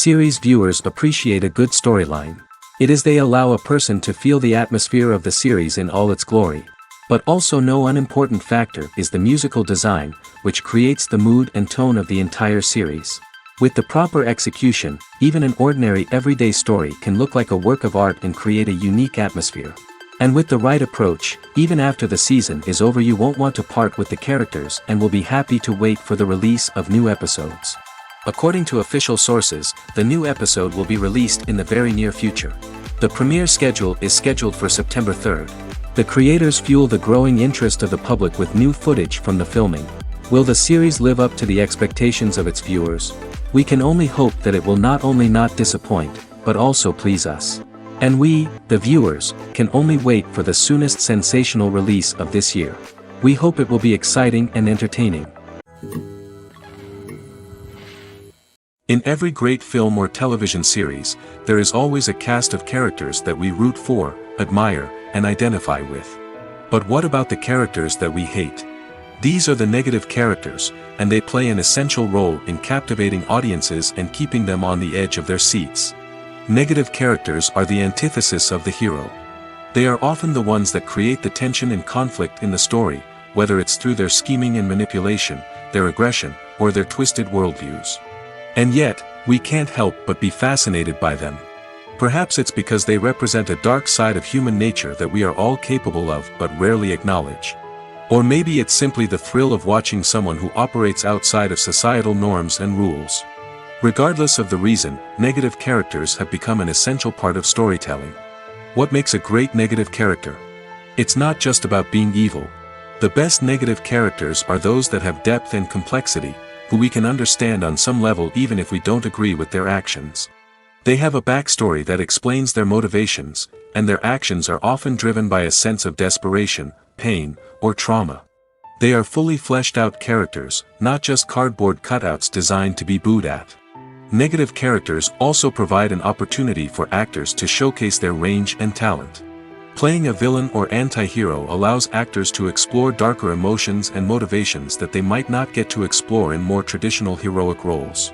Series viewers appreciate a good storyline. It is they allow a person to feel the atmosphere of the series in all its glory. But also no unimportant factor is the musical design, which creates the mood and tone of the entire series. With the proper execution, even an ordinary everyday story can look like a work of art and create a unique atmosphere. And with the right approach, even after the season is over you won't want to part with the characters and will be happy to wait for the release of new episodes. According to official sources, the new episode will be released in the very near future. The premiere schedule is scheduled for September 3rd. The creators fuel the growing interest of the public with new footage from the filming. Will the series live up to the expectations of its viewers? We can only hope that it will not only not disappoint, but also please us. And we, the viewers, can only wait for the soonest sensational release of this year. We hope it will be exciting and entertaining. In every great film or television series, there is always a cast of characters that we root for, admire, and identify with. But what about the characters that we hate? These are the negative characters, and they play an essential role in captivating audiences and keeping them on the edge of their seats. Negative characters are the antithesis of the hero. They are often the ones that create the tension and conflict in the story, whether it's through their scheming and manipulation, their aggression, or their twisted worldviews. And yet, we can't help but be fascinated by them. Perhaps it's because they represent a dark side of human nature that we are all capable of but rarely acknowledge. Or maybe it's simply the thrill of watching someone who operates outside of societal norms and rules. Regardless of the reason, negative characters have become an essential part of storytelling. What makes a great negative character? It's not just about being evil. The best negative characters are those that have depth and complexity, who we can understand on some level even if we don't agree with their actions. They have a backstory that explains their motivations, and their actions are often driven by a sense of desperation, pain, or trauma. They are fully fleshed out characters, not just cardboard cutouts designed to be booed at. Negative characters also provide an opportunity for actors to showcase their range and talent. Playing a villain or anti-hero allows actors to explore darker emotions and motivations that they might not get to explore in more traditional heroic roles.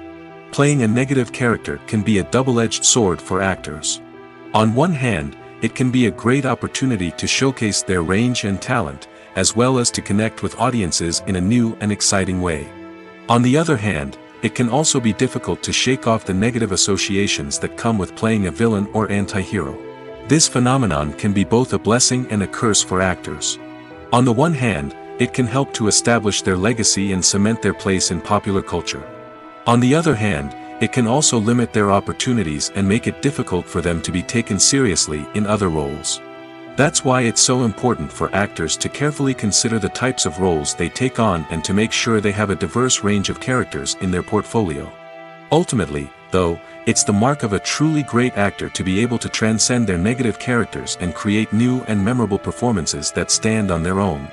Playing a negative character can be a double-edged sword for actors. On one hand, it can be a great opportunity to showcase their range and talent, as well as to connect with audiences in a new and exciting way. On the other hand, it can also be difficult to shake off the negative associations that come with playing a villain or anti-hero. This phenomenon can be both a blessing and a curse for actors. On the one hand, it can help to establish their legacy and cement their place in popular culture. On the other hand, it can also limit their opportunities and make it difficult for them to be taken seriously in other roles. That's why it's so important for actors to carefully consider the types of roles they take on and to make sure they have a diverse range of characters in their portfolio. Ultimately, though, it's the mark of a truly great actor to be able to transcend their negative characters and create new and memorable performances that stand on their own.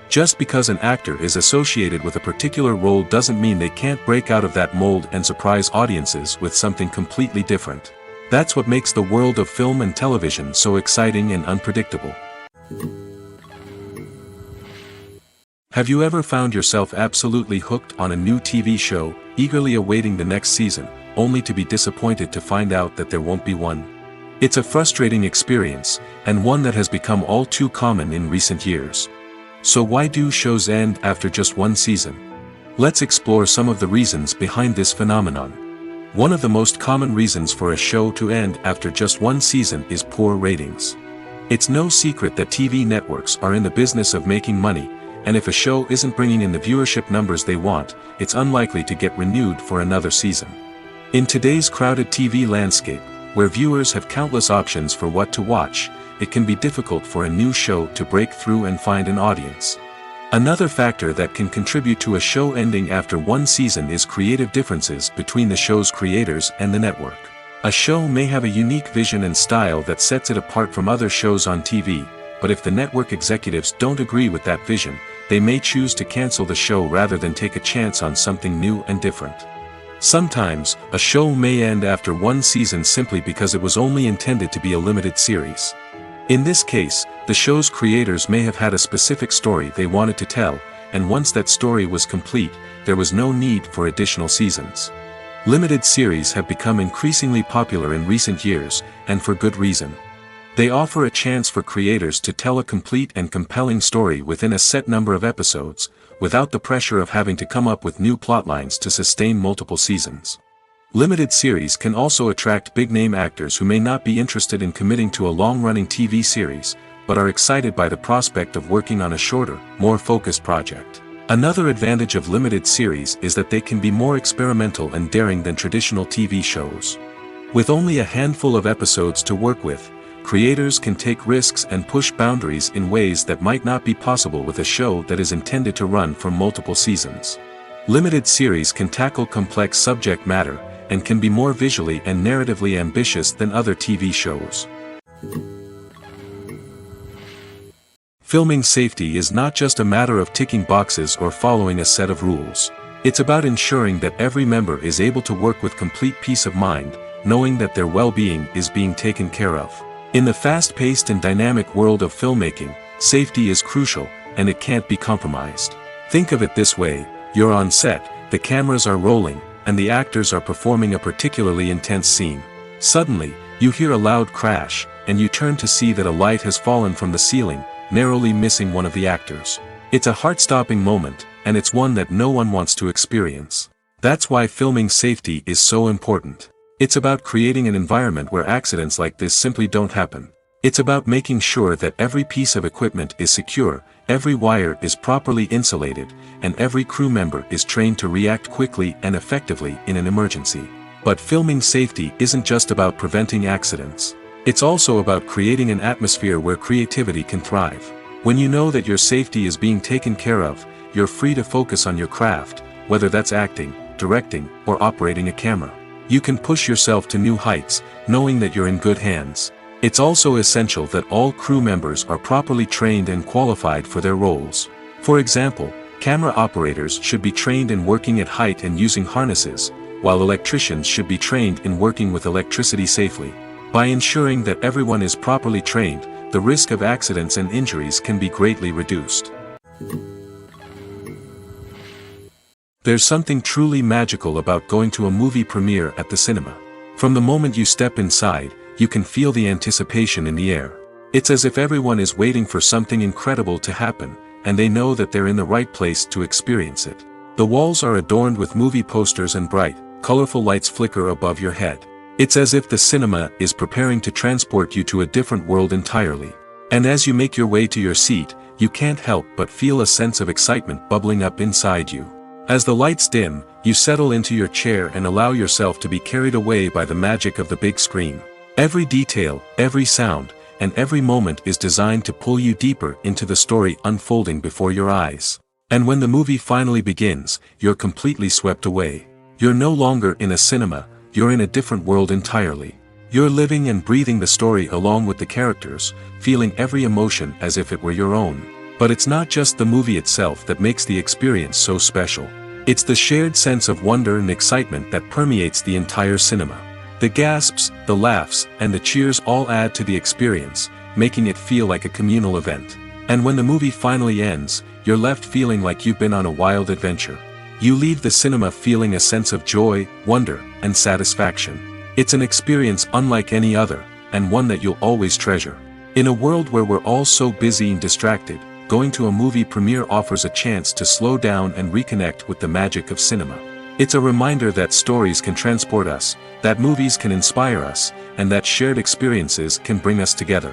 Just because an actor is associated with a particular role doesn't mean they can't break out of that mold and surprise audiences with something completely different. That's what makes the world of film and television so exciting and unpredictable. Have you ever found yourself absolutely hooked on a new TV show, eagerly awaiting the next season, only to be disappointed to find out that there won't be one? It's a frustrating experience, and one that has become all too common in recent years. So why do shows end after just one season? Let's explore some of the reasons behind this phenomenon. One of the most common reasons for a show to end after just one season is poor ratings. It's no secret that TV networks are in the business of making money, and if a show isn't bringing in the viewership numbers they want, it's unlikely to get renewed for another season. In today's crowded TV landscape, where viewers have countless options for what to watch, it can be difficult for a new show to break through and find an audience. Another factor that can contribute to a show ending after one season is creative differences between the show's creators and the network. A show may have a unique vision and style that sets it apart from other shows on TV, but if the network executives don't agree with that vision, they may choose to cancel the show rather than take a chance on something new and different. Sometimes, a show may end after one season simply because it was only intended to be a limited series. In this case, the show's creators may have had a specific story they wanted to tell, and once that story was complete, there was no need for additional seasons. Limited series have become increasingly popular in recent years, and for good reason. They offer a chance for creators to tell a complete and compelling story within a set number of episodes, without the pressure of having to come up with new plotlines to sustain multiple seasons. Limited series can also attract big-name actors who may not be interested in committing to a long-running TV series, but are excited by the prospect of working on a shorter, more focused project. Another advantage of limited series is that they can be more experimental and daring than traditional TV shows. With only a handful of episodes to work with, creators can take risks and push boundaries in ways that might not be possible with a show that is intended to run for multiple seasons. Limited series can tackle complex subject matter, and can be more visually and narratively ambitious than other TV shows. Filming safety is not just a matter of ticking boxes or following a set of rules. It's about ensuring that every member is able to work with complete peace of mind, knowing that their well-being is being taken care of. In the fast-paced and dynamic world of filmmaking, safety is crucial, and it can't be compromised. Think of it this way: you're on set, the cameras are rolling, and the actors are performing a particularly intense scene. Suddenly, you hear a loud crash, and you turn to see that a light has fallen from the ceiling, narrowly missing one of the actors. It's a heart-stopping moment, and it's one that no one wants to experience. That's why filming safety is so important. It's about creating an environment where accidents like this simply don't happen. It's about making sure that every piece of equipment is secure, every wire is properly insulated, and every crew member is trained to react quickly and effectively in an emergency. But filming safety isn't just about preventing accidents. It's also about creating an atmosphere where creativity can thrive. When you know that your safety is being taken care of, you're free to focus on your craft, whether that's acting, directing, or operating a camera. You can push yourself to new heights, knowing that you're in good hands. It's also essential that all crew members are properly trained and qualified for their roles. For example, camera operators should be trained in working at height and using harnesses, while electricians should be trained in working with electricity safely. By ensuring that everyone is properly trained, the risk of accidents and injuries can be greatly reduced. There's something truly magical about going to a movie premiere at the cinema. From the moment you step inside, you can feel the anticipation in the air. It's as if everyone is waiting for something incredible to happen, and they know that they're in the right place to experience it. The walls are adorned with movie posters and bright, colorful lights flicker above your head. It's as if the cinema is preparing to transport you to a different world entirely. And as you make your way to your seat, you can't help but feel a sense of excitement bubbling up inside you. As the lights dim, you settle into your chair and allow yourself to be carried away by the magic of the big screen. Every detail, every sound, and every moment is designed to pull you deeper into the story unfolding before your eyes. And when the movie finally begins, you're completely swept away. You're no longer in a cinema, you're in a different world entirely. You're living and breathing the story along with the characters, feeling every emotion as if it were your own. But it's not just the movie itself that makes the experience so special. It's the shared sense of wonder and excitement that permeates the entire cinema. The gasps, the laughs, and the cheers all add to the experience, making it feel like a communal event. And when the movie finally ends, you're left feeling like you've been on a wild adventure. You leave the cinema feeling a sense of joy, wonder, and satisfaction. It's an experience unlike any other, and one that you'll always treasure. In a world where we're all so busy and distracted, going to a movie premiere offers a chance to slow down and reconnect with the magic of cinema. It's a reminder that stories can transport us, that movies can inspire us, and that shared experiences can bring us together.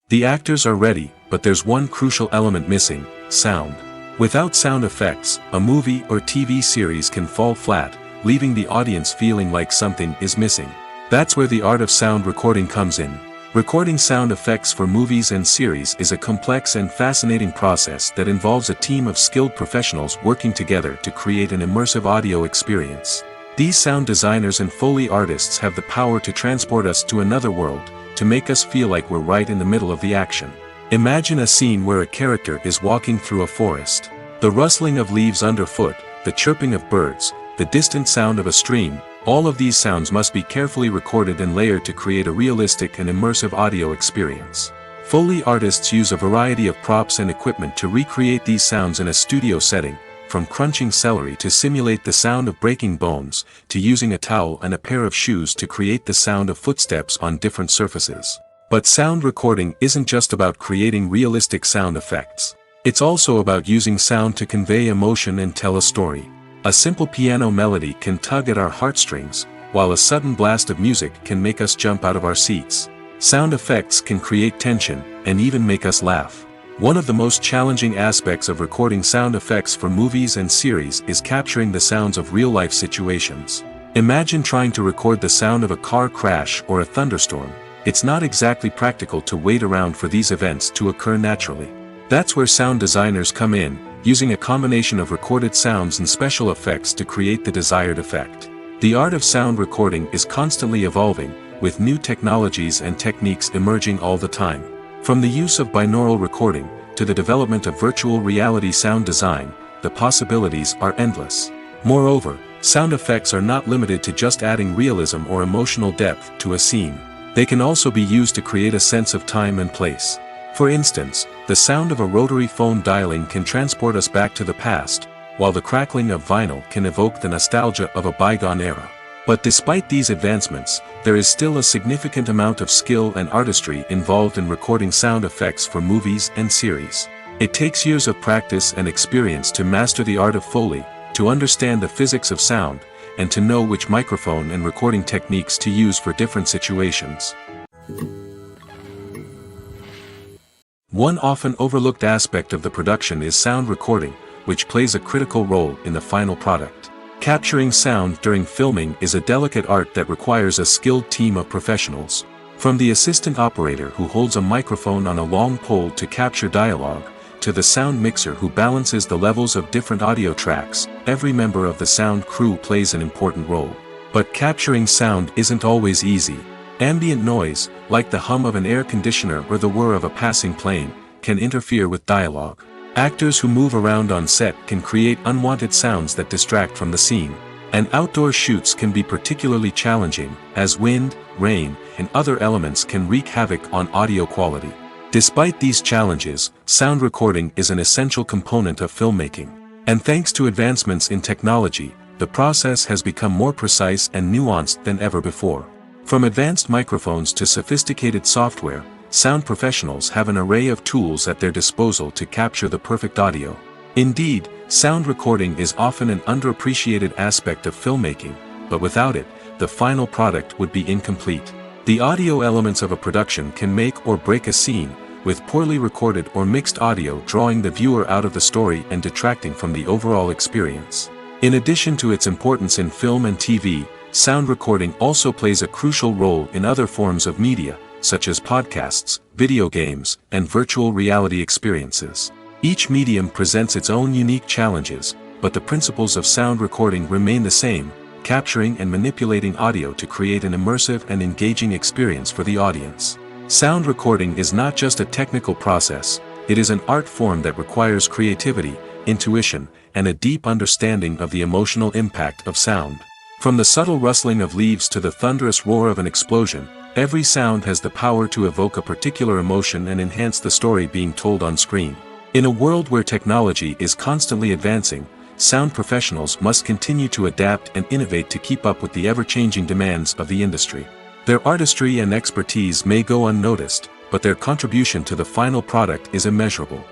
The actors are ready, but there's one crucial element missing: sound. Without sound effects, a movie or TV series can fall flat, leaving the audience feeling like something is missing. That's where the art of sound recording comes in. Recording sound effects for movies and series is a complex and fascinating process that involves a team of skilled professionals working together to create an immersive audio experience. These sound designers and Foley artists have the power to transport us to another world, to make us feel like we're right in the middle of the action. Imagine a scene where a character is walking through a forest. The rustling of leaves underfoot, the chirping of birds, the distant sound of a stream, all of these sounds must be carefully recorded and layered to create a realistic and immersive audio experience. Foley artists use a variety of props and equipment to recreate these sounds in a studio setting, from crunching celery to simulate the sound of breaking bones, to using a towel and a pair of shoes to create the sound of footsteps on different surfaces. But sound recording isn't just about creating realistic sound effects. It's also about using sound to convey emotion and tell a story. A simple piano melody can tug at our heartstrings, while a sudden blast of music can make us jump out of our seats. Sound effects can create tension, and even make us laugh. One of the most challenging aspects of recording sound effects for movies and series is capturing the sounds of real-life situations. Imagine trying to record the sound of a car crash or a thunderstorm. It's not exactly practical to wait around for these events to occur naturally. That's where sound designers come in, using a combination of recorded sounds and special effects to create the desired effect. The art of sound recording is constantly evolving, with new technologies and techniques emerging all the time. From the use of binaural recording, to the development of virtual reality sound design, the possibilities are endless. Moreover, sound effects are not limited to just adding realism or emotional depth to a scene. They can also be used to create a sense of time and place. For instance, the sound of a rotary phone dialing can transport us back to the past, while the crackling of vinyl can evoke the nostalgia of a bygone era. But despite these advancements, there is still a significant amount of skill and artistry involved in recording sound effects for movies and series. It takes years of practice and experience to master the art of Foley, to understand the physics of sound, and to know which microphone and recording techniques to use for different situations. One often overlooked aspect of the production is sound recording, which plays a critical role in the final product. Capturing sound during filming is a delicate art that requires a skilled team of professionals. From the assistant operator who holds a microphone on a long pole to capture dialogue, to the sound mixer who balances the levels of different audio tracks, every member of the sound crew plays an important role. But capturing sound isn't always easy. Ambient noise, like the hum of an air conditioner or the whir of a passing plane, can interfere with dialogue. Actors who move around on set can create unwanted sounds that distract from the scene. And outdoor shoots can be particularly challenging, as wind, rain, and other elements can wreak havoc on audio quality. Despite these challenges, sound recording is an essential component of filmmaking. And thanks to advancements in technology, the process has become more precise and nuanced than ever before. From advanced microphones to sophisticated software, sound professionals have an array of tools at their disposal to capture the perfect audio. Indeed, sound recording is often an underappreciated aspect of filmmaking, but without it, the final product would be incomplete. The audio elements of a production can make or break a scene, with poorly recorded or mixed audio drawing the viewer out of the story and detracting from the overall experience. In addition to its importance in film and TV, sound recording also plays a crucial role in other forms of media, such as podcasts, video games, and virtual reality experiences. Each medium presents its own unique challenges, but the principles of sound recording remain the same, capturing and manipulating audio to create an immersive and engaging experience for the audience. Sound recording is not just a technical process, it is an art form that requires creativity, intuition, and a deep understanding of the emotional impact of sound. From the subtle rustling of leaves to the thunderous roar of an explosion, every sound has the power to evoke a particular emotion and enhance the story being told on screen. In a world where technology is constantly advancing, sound professionals must continue to adapt and innovate to keep up with the ever-changing demands of the industry. Their artistry and expertise may go unnoticed, but their contribution to the final product is immeasurable.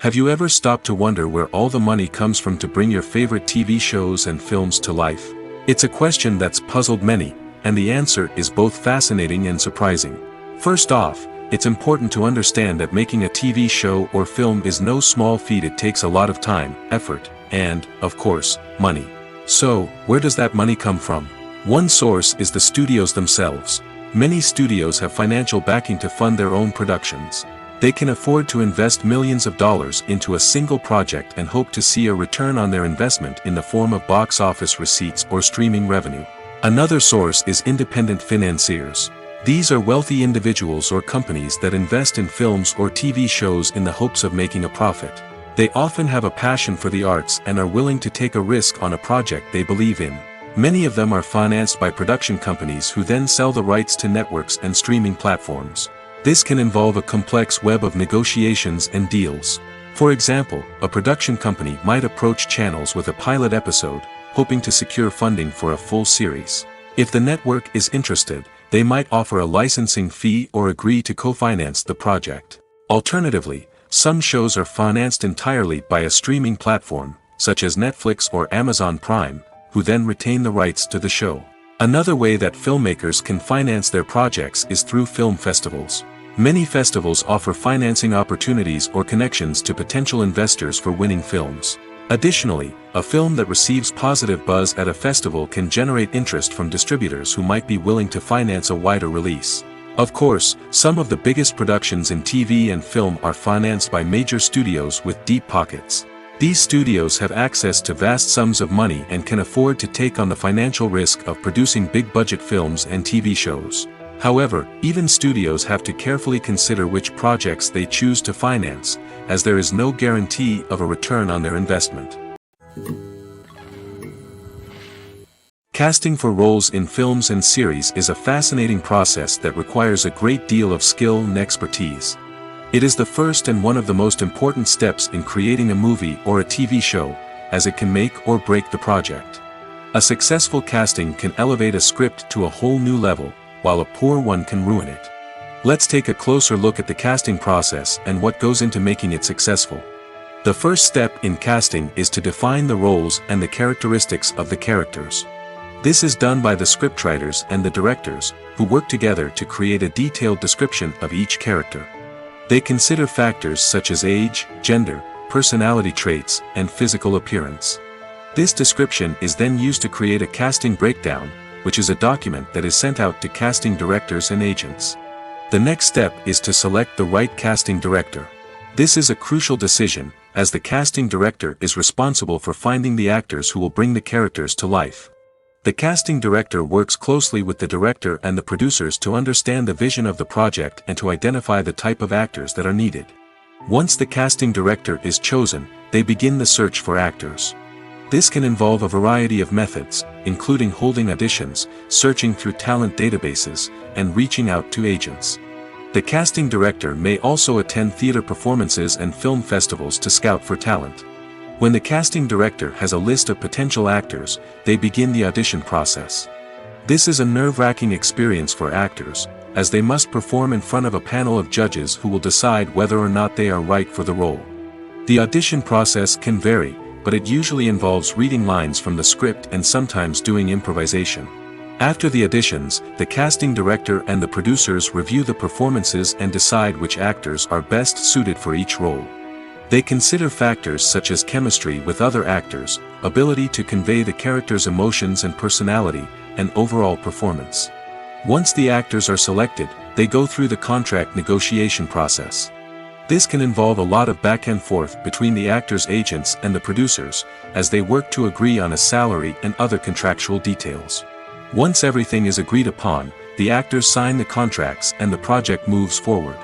Have you ever stopped to wonder where all the money comes from to bring your favorite TV shows and films to life? It's a question that's puzzled many, and the answer is both fascinating and surprising. First off, it's important to understand that making a TV show or film is no small feat. It takes a lot of time, effort, and, of course, money. So, where does that money come from? One source is the studios themselves. Many studios have financial backing to fund their own productions. They can afford to invest millions of dollars into a single project and hope to see a return on their investment in the form of box office receipts or streaming revenue. Another source is independent financiers. These are wealthy individuals or companies that invest in films or TV shows in the hopes of making a profit. They often have a passion for the arts and are willing to take a risk on a project they believe in. Many of them are financed by production companies who then sell the rights to networks and streaming platforms. This can involve a complex web of negotiations and deals. For example, a production company might approach channels with a pilot episode, hoping to secure funding for a full series. If the network is interested, they might offer a licensing fee or agree to co-finance the project. Alternatively, some shows are financed entirely by a streaming platform, such as Netflix or Amazon Prime, who then retain the rights to the show. Another way that filmmakers can finance their projects is through film festivals. Many festivals offer financing opportunities or connections to potential investors for winning films. Additionally, a film that receives positive buzz at a festival can generate interest from distributors who might be willing to finance a wider release. Of course, some of the biggest productions in TV and film are financed by major studios with deep pockets. These studios have access to vast sums of money and can afford to take on the financial risk of producing big-budget films and TV shows. However, even studios have to carefully consider which projects they choose to finance, as there is no guarantee of a return on their investment. Casting for roles in films and series is a fascinating process that requires a great deal of skill and expertise. It is the first and one of the most important steps in creating a movie or a TV show, as it can make or break the project. A successful casting can elevate a script to a whole new level, while a poor one can ruin it. Let's take a closer look at the casting process and what goes into making it successful. The first step in casting is to define the roles and the characteristics of the characters. This is done by the scriptwriters and the directors, who work together to create a detailed description of each character. They consider factors such as age, gender, personality traits, and physical appearance. This description is then used to create a casting breakdown, which is a document that is sent out to casting directors and agents. The next step is to select the right casting director. This is a crucial decision, as the casting director is responsible for finding the actors who will bring the characters to life. The casting director works closely with the director and the producers to understand the vision of the project and to identify the type of actors that are needed. Once the casting director is chosen, they begin the search for actors. This can involve a variety of methods, including holding auditions, searching through talent databases, and reaching out to agents. The casting director may also attend theater performances and film festivals to scout for talent. When the casting director has a list of potential actors, they begin the audition process. This is a nerve-wracking experience for actors, as they must perform in front of a panel of judges who will decide whether or not they are right for the role. The audition process can vary, but it usually involves reading lines from the script and sometimes doing improvisation. After the auditions, the casting director and the producers review the performances and decide which actors are best suited for each role. They consider factors such as chemistry with other actors, ability to convey the character's emotions and personality, and overall performance. Once the actors are selected, they go through the contract negotiation process. This can involve a lot of back and forth between the actors' agents and the producers, as they work to agree on a salary and other contractual details. Once everything is agreed upon, the actors sign the contracts and the project moves forward.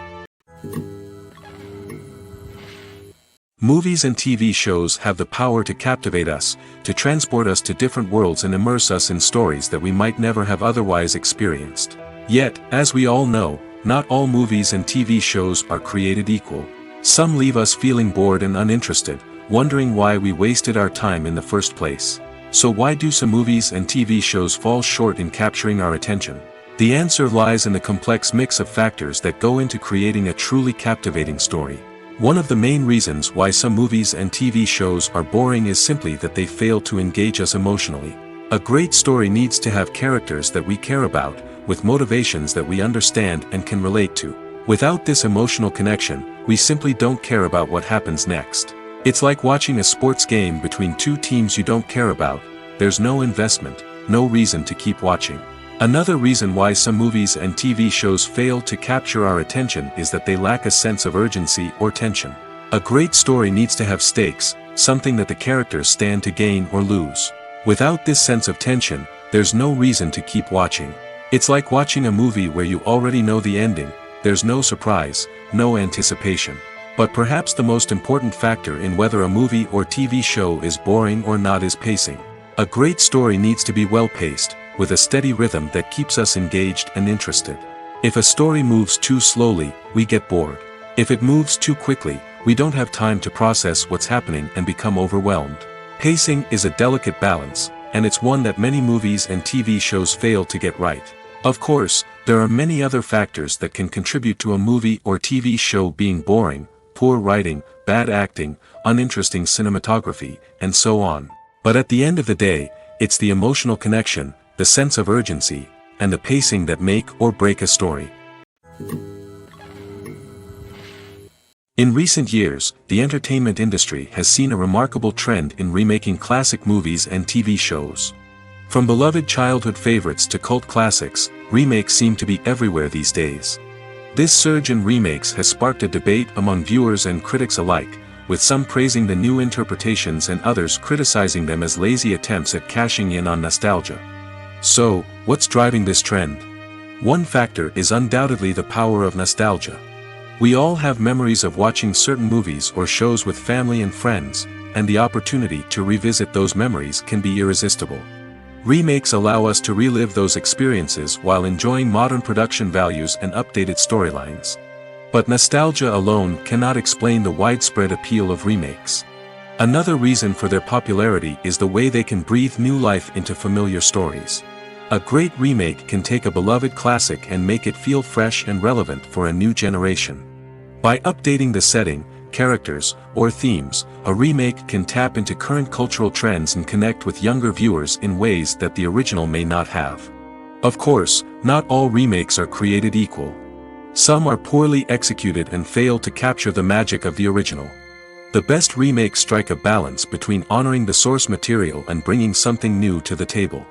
Movies and TV shows have the power to captivate us, to transport us to different worlds and immerse us in stories that we might never have otherwise experienced. Yet, as we all know, not all movies and TV shows are created equal. Some leave us feeling bored and uninterested, wondering why we wasted our time in the first place. So why do some movies and TV shows fall short in capturing our attention? The answer lies in the complex mix of factors that go into creating a truly captivating story. One of the main reasons why some movies and TV shows are boring is simply that they fail to engage us emotionally. A great story needs to have characters that we care about, with motivations that we understand and can relate to. Without this emotional connection, we simply don't care about what happens next. It's like watching a sports game between two teams you don't care about. There's no investment, no reason to keep watching. Another reason why some movies and TV shows fail to capture our attention is that they lack a sense of urgency or tension. A great story needs to have stakes, something that the characters stand to gain or lose. Without this sense of tension, there's no reason to keep watching. It's like watching a movie where you already know the ending. There's no surprise, no anticipation. But perhaps the most important factor in whether a movie or TV show is boring or not is pacing. A great story needs to be well-paced, with a steady rhythm that keeps us engaged and interested. If a story moves too slowly, we get bored. If it moves too quickly, we don't have time to process what's happening and become overwhelmed. Pacing is a delicate balance, and it's one that many movies and TV shows fail to get right. Of course, there are many other factors that can contribute to a movie or TV show being boring: poor writing, bad acting, uninteresting cinematography, and so on. But at the end of the day, it's the emotional connection, the sense of urgency, and the pacing that make or break a story. In recent years, the entertainment industry has seen a remarkable trend in remaking classic movies and TV shows. From beloved childhood favorites to cult classics, remakes seem to be everywhere these days. This surge in remakes has sparked a debate among viewers and critics alike, with some praising the new interpretations and others criticizing them as lazy attempts at cashing in on nostalgia. So, what's driving this trend? One factor is undoubtedly the power of nostalgia. We all have memories of watching certain movies or shows with family and friends, and the opportunity to revisit those memories can be irresistible. Remakes allow us to relive those experiences while enjoying modern production values and updated storylines. But nostalgia alone cannot explain the widespread appeal of remakes. Another reason for their popularity is the way they can breathe new life into familiar stories. A great remake can take a beloved classic and make it feel fresh and relevant for a new generation. By updating the setting, characters, or themes, a remake can tap into current cultural trends and connect with younger viewers in ways that the original may not have. Of course, not all remakes are created equal. Some are poorly executed and fail to capture the magic of the original. The best remakes strike a balance between honoring the source material and bringing something new to the table.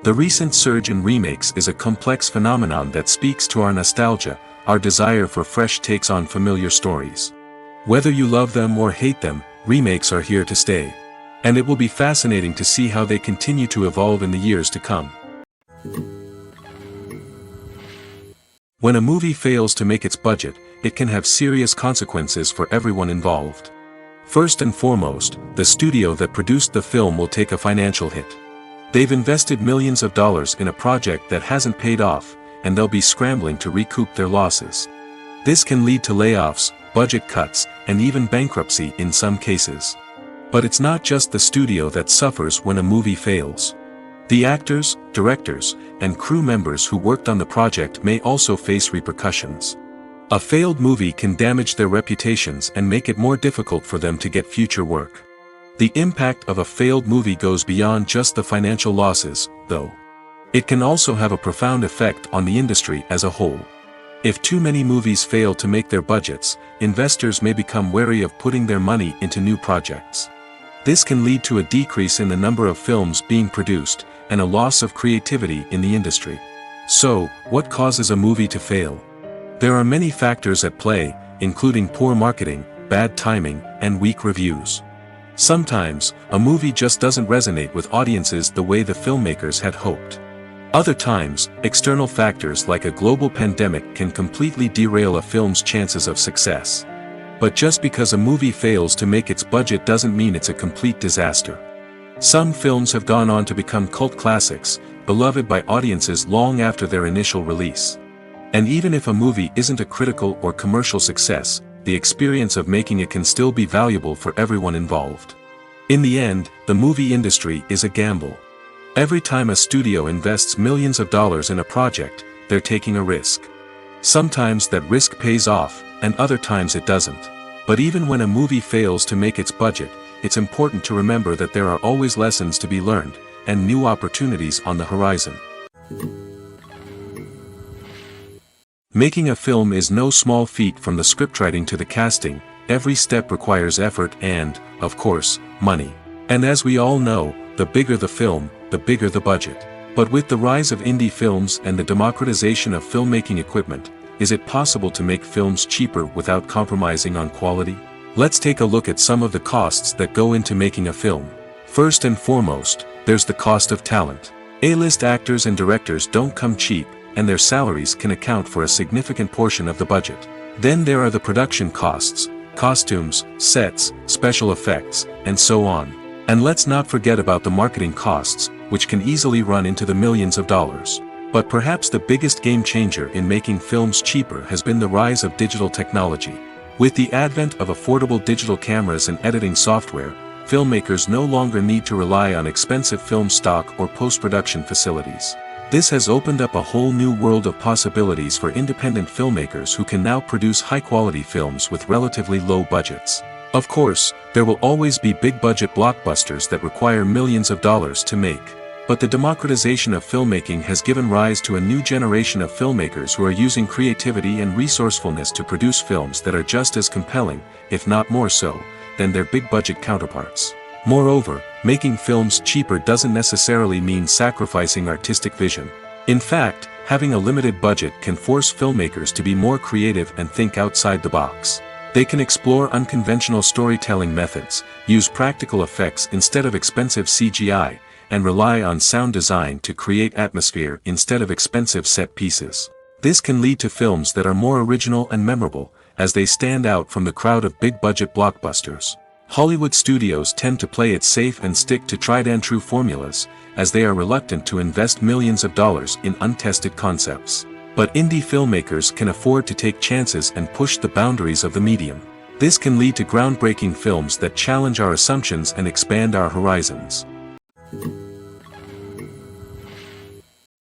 The recent surge in remakes is a complex phenomenon that speaks to our nostalgia, our desire for fresh takes on familiar stories. Whether you love them or hate them, remakes are here to stay. And it will be fascinating to see how they continue to evolve in the years to come. When a movie fails to make its budget, it can have serious consequences for everyone involved. First and foremost, the studio that produced the film will take a financial hit. They've invested millions of dollars in a project that hasn't paid off, and they'll be scrambling to recoup their losses. This can lead to layoffs, budget cuts, and even bankruptcy in some cases. But it's not just the studio that suffers when a movie fails. The actors, directors, and crew members who worked on the project may also face repercussions. A failed movie can damage their reputations and make it more difficult for them to get future work. The impact of a failed movie goes beyond just the financial losses, though. It can also have a profound effect on the industry as a whole. If too many movies fail to make their budgets, investors may become wary of putting their money into new projects. This can lead to a decrease in the number of films being produced, and a loss of creativity in the industry. So, what causes a movie to fail? There are many factors at play, including poor marketing, bad timing, and weak reviews. Sometimes, a movie just doesn't resonate with audiences the way the filmmakers had hoped. Other times, external factors like a global pandemic can completely derail a film's chances of success. But just because a movie fails to make its budget doesn't mean it's a complete disaster. Some films have gone on to become cult classics, beloved by audiences long after their initial release. And even if a movie isn't a critical or commercial success, the experience of making it can still be valuable for everyone involved. In the end, the movie industry is a gamble. Every time a studio invests millions of dollars in a project, they're taking a risk. Sometimes that risk pays off, and other times it doesn't. But even when a movie fails to make its budget, it's important to remember that there are always lessons to be learned, and new opportunities on the horizon. Making a film is no small feat. From the scriptwriting to the casting, every step requires effort and, of course, money. And as we all know, the bigger the film, the bigger the budget. But with the rise of indie films and the democratization of filmmaking equipment, is it possible to make films cheaper without compromising on quality? Let's take a look at some of the costs that go into making a film. First and foremost, there's the cost of talent. A-list actors and directors don't come cheap, and their salaries can account for a significant portion of the budget. Then there are the production costs, costumes, sets, special effects, and so on. And let's not forget about the marketing costs, which can easily run into the millions of dollars. But perhaps the biggest game changer in making films cheaper has been the rise of digital technology. With the advent of affordable digital cameras and editing software, filmmakers no longer need to rely on expensive film stock or post-production facilities. This has opened up a whole new world of possibilities for independent filmmakers who can now produce high-quality films with relatively low budgets. Of course, there will always be big-budget blockbusters that require millions of dollars to make. But the democratization of filmmaking has given rise to a new generation of filmmakers who are using creativity and resourcefulness to produce films that are just as compelling, if not more so, than their big-budget counterparts. Moreover, making films cheaper doesn't necessarily mean sacrificing artistic vision. In fact, having a limited budget can force filmmakers to be more creative and think outside the box. They can explore unconventional storytelling methods, use practical effects instead of expensive CGI, and rely on sound design to create atmosphere instead of expensive set pieces. This can lead to films that are more original and memorable, as they stand out from the crowd of big-budget blockbusters. Hollywood studios tend to play it safe and stick to tried-and-true formulas, as they are reluctant to invest millions of dollars in untested concepts. But indie filmmakers can afford to take chances and push the boundaries of the medium. This can lead to groundbreaking films that challenge our assumptions and expand our horizons.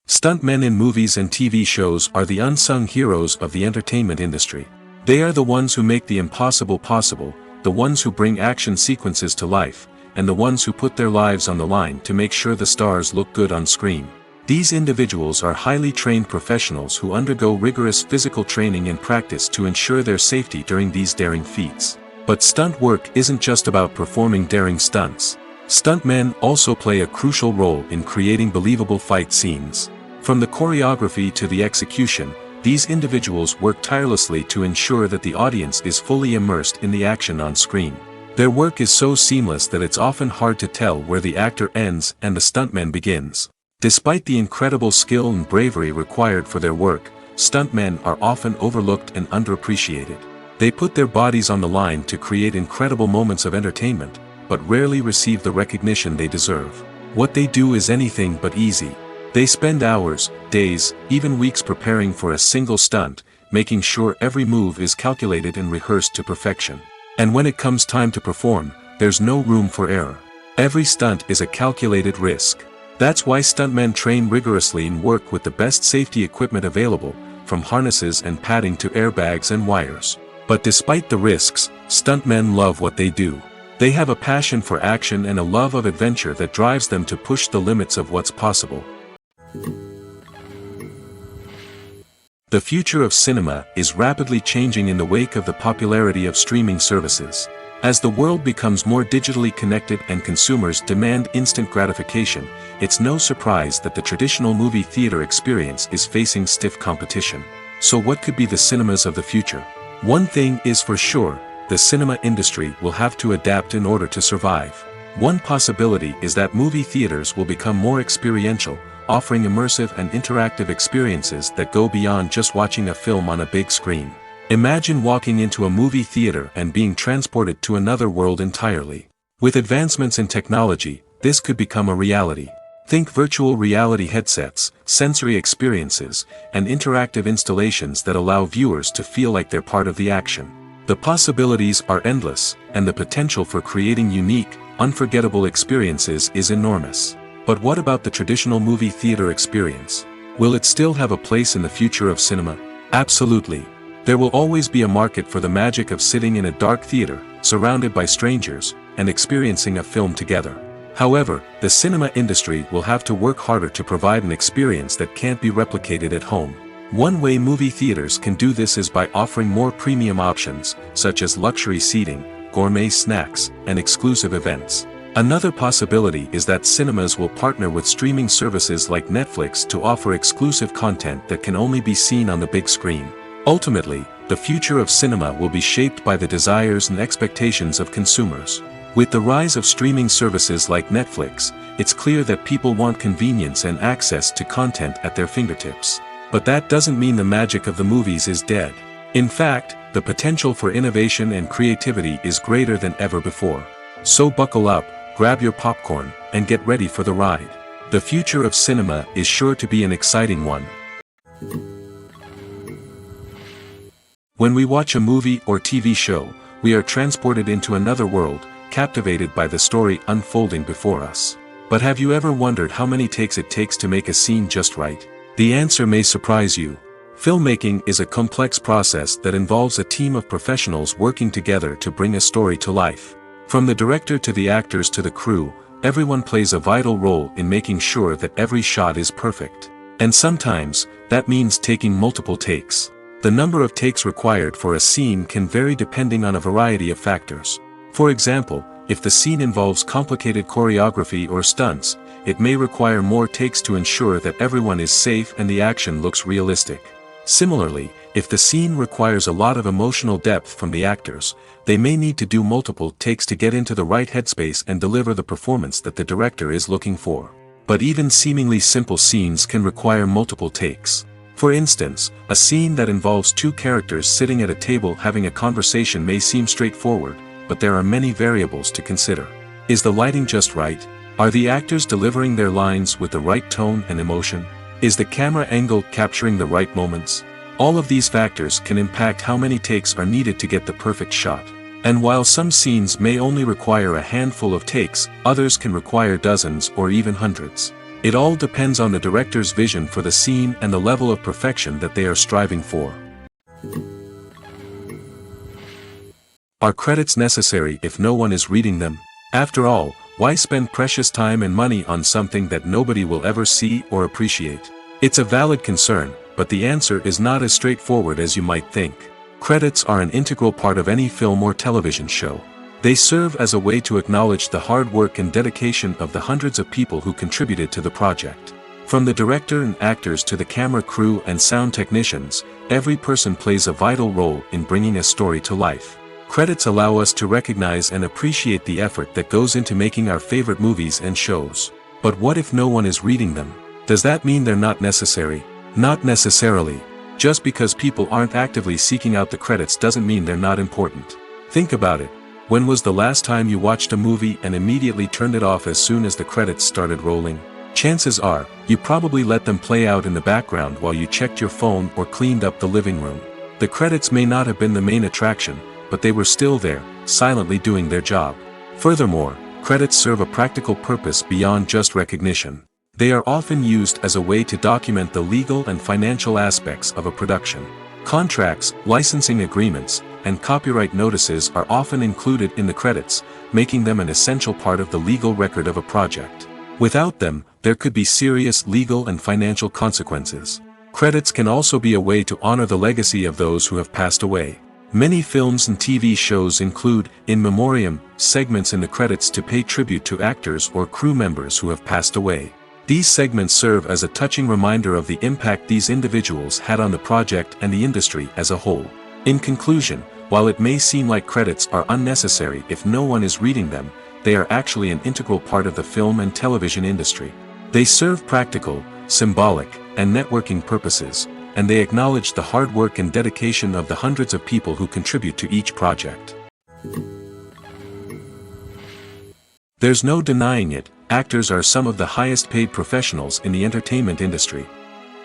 Stuntmen in movies and TV shows are the unsung heroes of the entertainment industry. They are the ones who make the impossible possible, the ones who bring action sequences to life, and the ones who put their lives on the line to make sure the stars look good on screen. These individuals are highly trained professionals who undergo rigorous physical training and practice to ensure their safety during these daring feats. But stunt work isn't just about performing daring stunts. Stuntmen also play a crucial role in creating believable fight scenes. From the choreography to the execution, these individuals work tirelessly to ensure that the audience is fully immersed in the action on screen. Their work is so seamless that it's often hard to tell where the actor ends and the stuntman begins. Despite the incredible skill and bravery required for their work, stuntmen are often overlooked and underappreciated. They put their bodies on the line to create incredible moments of entertainment, but rarely receive the recognition they deserve. What they do is anything but easy. They spend hours, days, even weeks preparing for a single stunt, making sure every move is calculated and rehearsed to perfection. And when it comes time to perform, there's no room for error. Every stunt is a calculated risk. That's why stuntmen train rigorously and work with the best safety equipment available, from harnesses and padding to airbags and wires. But despite the risks, stuntmen love what they do. They have a passion for action and a love of adventure that drives them to push the limits of what's possible. The future of cinema is rapidly changing in the wake of the popularity of streaming services. As the world becomes more digitally connected and consumers demand instant gratification, it's no surprise that the traditional movie theater experience is facing stiff competition. So what could be the cinemas of the future? One thing is for sure, the cinema industry will have to adapt in order to survive. One possibility is that movie theaters will become more experiential, offering immersive and interactive experiences that go beyond just watching a film on a big screen. Imagine walking into a movie theater and being transported to another world entirely. With advancements in technology, this could become a reality. Think virtual reality headsets, sensory experiences, and interactive installations that allow viewers to feel like they're part of the action. The possibilities are endless, and the potential for creating unique, unforgettable experiences is enormous. But what about the traditional movie theater experience? Will it still have a place in the future of cinema? Absolutely. There will always be a market for the magic of sitting in a dark theater, surrounded by strangers, and experiencing a film together. However, the cinema industry will have to work harder to provide an experience that can't be replicated at home. One way movie theaters can do this is by offering more premium options, such as luxury seating, gourmet snacks, and exclusive events. Another possibility is that cinemas will partner with streaming services like Netflix to offer exclusive content that can only be seen on the big screen. Ultimately, the future of cinema will be shaped by the desires and expectations of consumers. With the rise of streaming services like Netflix, it's clear that people want convenience and access to content at their fingertips. But that doesn't mean the magic of the movies is dead. In fact, the potential for innovation and creativity is greater than ever before. So buckle up, grab your popcorn, and get ready for the ride. The future of cinema is sure to be an exciting one. When we watch a movie or TV show, we are transported into another world, captivated by the story unfolding before us. But have you ever wondered how many takes it takes to make a scene just right? The answer may surprise you. Filmmaking is a complex process that involves a team of professionals working together to bring a story to life. From the director to the actors to the crew, everyone plays a vital role in making sure that every shot is perfect. And sometimes, that means taking multiple takes. The number of takes required for a scene can vary depending on a variety of factors. For example, if the scene involves complicated choreography or stunts, it may require more takes to ensure that everyone is safe and the action looks realistic. Similarly, if the scene requires a lot of emotional depth from the actors, they may need to do multiple takes to get into the right headspace and deliver the performance that the director is looking for. But even seemingly simple scenes can require multiple takes. For instance, a scene that involves two characters sitting at a table having a conversation may seem straightforward, but there are many variables to consider. Is the lighting just right? Are the actors delivering their lines with the right tone and emotion? Is the camera angle capturing the right moments? All of these factors can impact how many takes are needed to get the perfect shot. And while some scenes may only require a handful of takes, others can require dozens or even hundreds. It all depends on the director's vision for the scene and the level of perfection that they are striving for. Are credits necessary if no one is reading them? After all, why spend precious time and money on something that nobody will ever see or appreciate? It's a valid concern, but the answer is not as straightforward as you might think. Credits are an integral part of any film or television show. They serve as a way to acknowledge the hard work and dedication of the hundreds of people who contributed to the project. From the director and actors to the camera crew and sound technicians, every person plays a vital role in bringing a story to life. Credits allow us to recognize and appreciate the effort that goes into making our favorite movies and shows. But what if no one is reading them? Does that mean they're not necessary? Not necessarily. Just because people aren't actively seeking out the credits doesn't mean they're not important. Think about it. When was the last time you watched a movie and immediately turned it off as soon as the credits started rolling? Chances are, you probably let them play out in the background while you checked your phone or cleaned up the living room. The credits may not have been the main attraction, but they were still there, silently doing their job. Furthermore, credits serve a practical purpose beyond just recognition. They are often used as a way to document the legal and financial aspects of a production. Contracts, licensing agreements, and copyright notices are often included in the credits, making them an essential part of the legal record of a project. Without them, there could be serious legal and financial consequences. Credits can also be a way to honor the legacy of those who have passed away. Many films and TV shows include, in memoriam, segments in the credits to pay tribute to actors or crew members who have passed away. These segments serve as a touching reminder of the impact these individuals had on the project and the industry as a whole. In conclusion, while it may seem like credits are unnecessary if no one is reading them, they are actually an integral part of the film and television industry. They serve practical, symbolic, and networking purposes, and they acknowledge the hard work and dedication of the hundreds of people who contribute to each project. There's no denying it, actors are some of the highest paid professionals in the entertainment industry.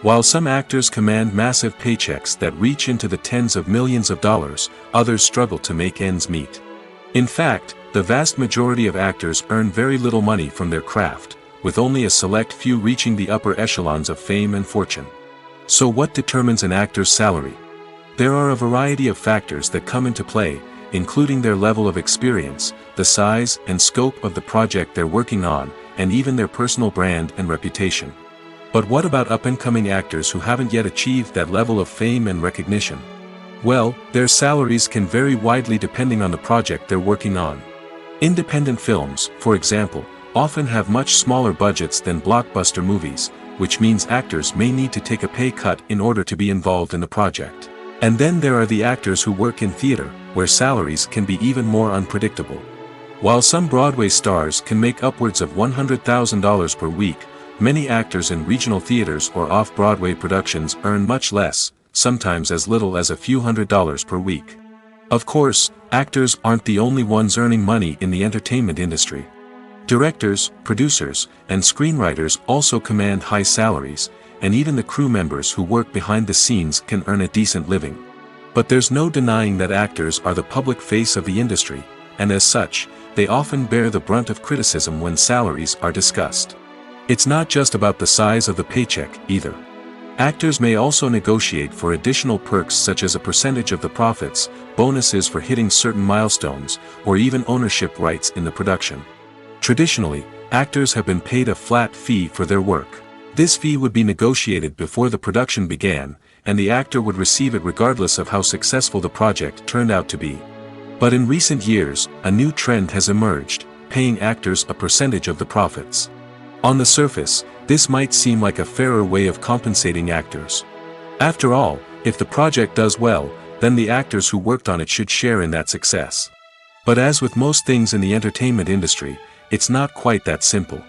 While some actors command massive paychecks that reach into the tens of millions of dollars, others struggle to make ends meet. In fact, the vast majority of actors earn very little money from their craft, with only a select few reaching the upper echelons of fame and fortune. So what determines an actor's salary? There are a variety of factors that come into play, including their level of experience, the size and scope of the project they're working on, and even their personal brand and reputation. But what about up-and-coming actors who haven't yet achieved that level of fame and recognition? Well, their salaries can vary widely depending on the project they're working on. Independent films, for example, often have much smaller budgets than blockbuster movies, which means actors may need to take a pay cut in order to be involved in the project. And then there are the actors who work in theater, where salaries can be even more unpredictable. While some Broadway stars can make upwards of $100,000 per week, many actors in regional theaters or off-Broadway productions earn much less, sometimes as little as a few $100s per week. Of course, actors aren't the only ones earning money in the entertainment industry. Directors, producers, and screenwriters also command high salaries, and even the crew members who work behind the scenes can earn a decent living. But there's no denying that actors are the public face of the industry, and as such, they often bear the brunt of criticism when salaries are discussed. It's not just about the size of the paycheck, either. Actors may also negotiate for additional perks such as a percentage of the profits, bonuses for hitting certain milestones, or even ownership rights in the production. Traditionally, actors have been paid a flat fee for their work. This fee would be negotiated before the production began, and the actor would receive it regardless of how successful the project turned out to be. But in recent years, a new trend has emerged, paying actors a percentage of the profits. On the surface, this might seem like a fairer way of compensating actors. After all, if the project does well, then the actors who worked on it should share in that success. But as with most things in the entertainment industry, it's not quite that simple.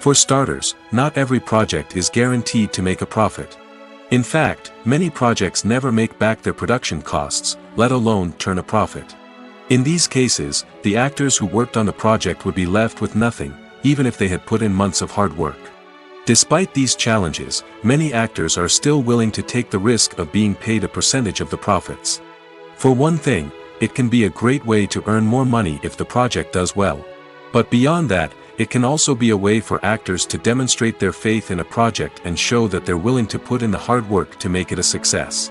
For starters, not every project is guaranteed to make a profit. In fact, many projects never make back their production costs, let alone turn a profit. In these cases, the actors who worked on the project would be left with nothing, even if they had put in months of hard work. Despite these challenges, many actors are still willing to take the risk of being paid a percentage of the profits. For one thing, it can be a great way to earn more money if the project does well. But beyond that, it can also be a way for actors to demonstrate their faith in a project and show that they're willing to put in the hard work to make it a success.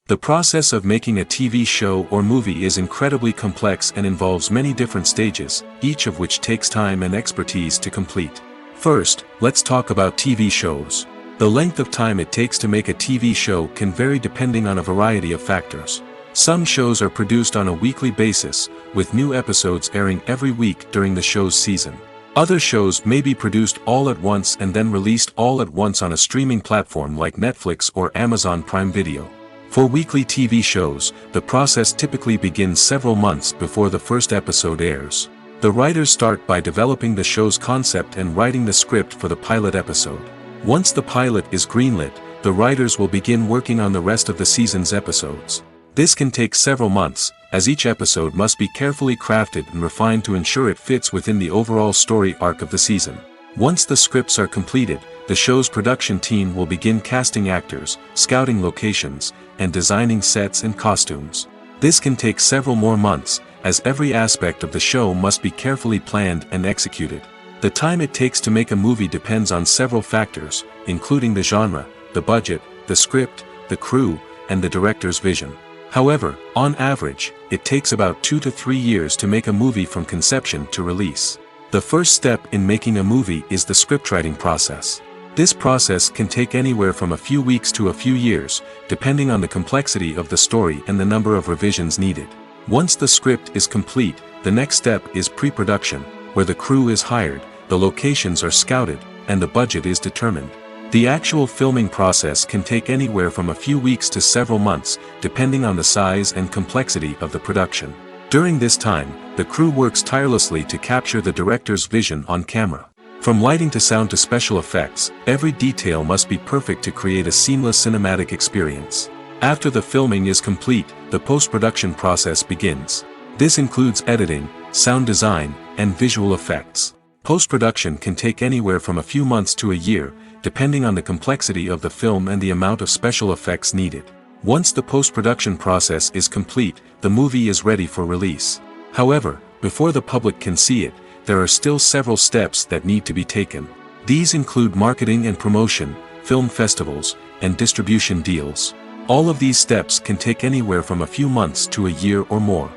The process of making a TV show or movie is incredibly complex and involves many different stages, each of which takes time and expertise to complete. First, let's talk about TV shows. The length of time it takes to make a TV show can vary depending on a variety of factors. Some shows are produced on a weekly basis, with new episodes airing every week during the show's season. Other shows may be produced all at once and then released all at once on a streaming platform like Netflix or Amazon Prime Video. For weekly TV shows, the process typically begins several months before the first episode airs. The writers start by developing the show's concept and writing the script for the pilot episode. Once the pilot is greenlit, the writers will begin working on the rest of the season's episodes. This can take several months, as each episode must be carefully crafted and refined to ensure it fits within the overall story arc of the season. Once the scripts are completed, the show's production team will begin casting actors, scouting locations, and designing sets and costumes. This can take several more months, as every aspect of the show must be carefully planned and executed. The time it takes to make a movie depends on several factors, including the genre, the budget, the script, the crew, and the director's vision. However, on average, it takes about 2 to 3 years to make a movie from conception to release. The first step in making a movie is the scriptwriting process. This process can take anywhere from a few weeks to a few years, depending on the complexity of the story and the number of revisions needed. Once the script is complete, the next step is pre-production, where the crew is hired, the locations are scouted, and the budget is determined. The actual filming process can take anywhere from a few weeks to several months, depending on the size and complexity of the production. During this time, the crew works tirelessly to capture the director's vision on camera. From lighting to sound to special effects, every detail must be perfect to create a seamless cinematic experience. After the filming is complete, the post-production process begins. This includes editing, sound design, and visual effects. Post-production can take anywhere from a few months to a year, depending on the complexity of the film and the amount of special effects needed. Once the post-production process is complete, the movie is ready for release. However, before the public can see it, there are still several steps that need to be taken. These include marketing and promotion, film festivals, and distribution deals. All of these steps can take anywhere from a few months to a year or more.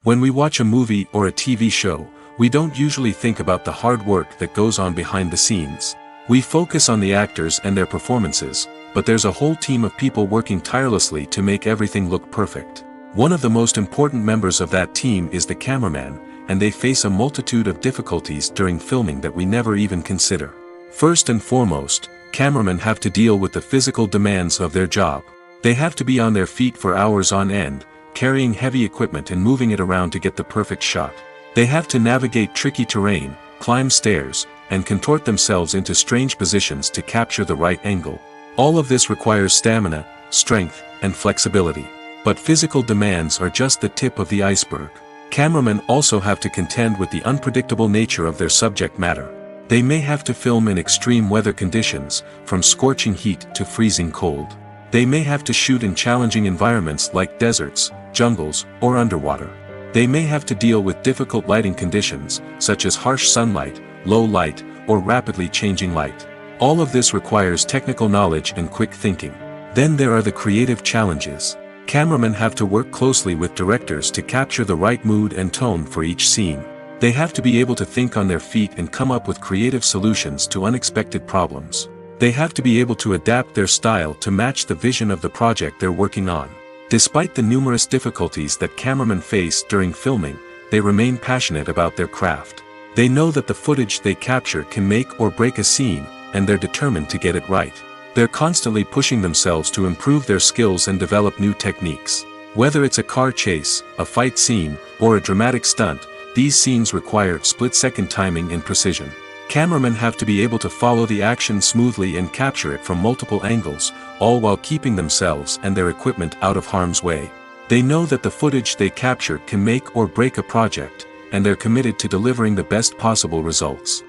When we watch a movie or a TV show, we don't usually think about the hard work that goes on behind the scenes. We focus on the actors and their performances, but there's a whole team of people working tirelessly to make everything look perfect. One of the most important members of that team is the cameraman, and they face a multitude of difficulties during filming that we never even consider. First and foremost, cameramen have to deal with the physical demands of their job. They have to be on their feet for hours on end, carrying heavy equipment and moving it around to get the perfect shot. They have to navigate tricky terrain, climb stairs, and contort themselves into strange positions to capture the right angle. All of this requires stamina, strength, and flexibility. But physical demands are just the tip of the iceberg. Cameramen also have to contend with the unpredictable nature of their subject matter. They may have to film in extreme weather conditions, from scorching heat to freezing cold. They may have to shoot in challenging environments like deserts, jungles, or underwater. They may have to deal with difficult lighting conditions, such as harsh sunlight, low light, or rapidly changing light. All of this requires technical knowledge and quick thinking. Then there are the creative challenges. Cameramen have to work closely with directors to capture the right mood and tone for each scene. They have to be able to think on their feet and come up with creative solutions to unexpected problems. They have to be able to adapt their style to match the vision of the project they're working on. Despite the numerous difficulties that cameramen face during filming, they remain passionate about their craft. They know that the footage they capture can make or break a scene, and they're determined to get it right. They're constantly pushing themselves to improve their skills and develop new techniques. Whether it's a car chase, a fight scene, or a dramatic stunt, these scenes require split-second timing and precision. Cameramen have to be able to follow the action smoothly and capture it from multiple angles, all while keeping themselves and their equipment out of harm's way. They know that the footage they capture can make or break a project, and they're committed to delivering the best possible results.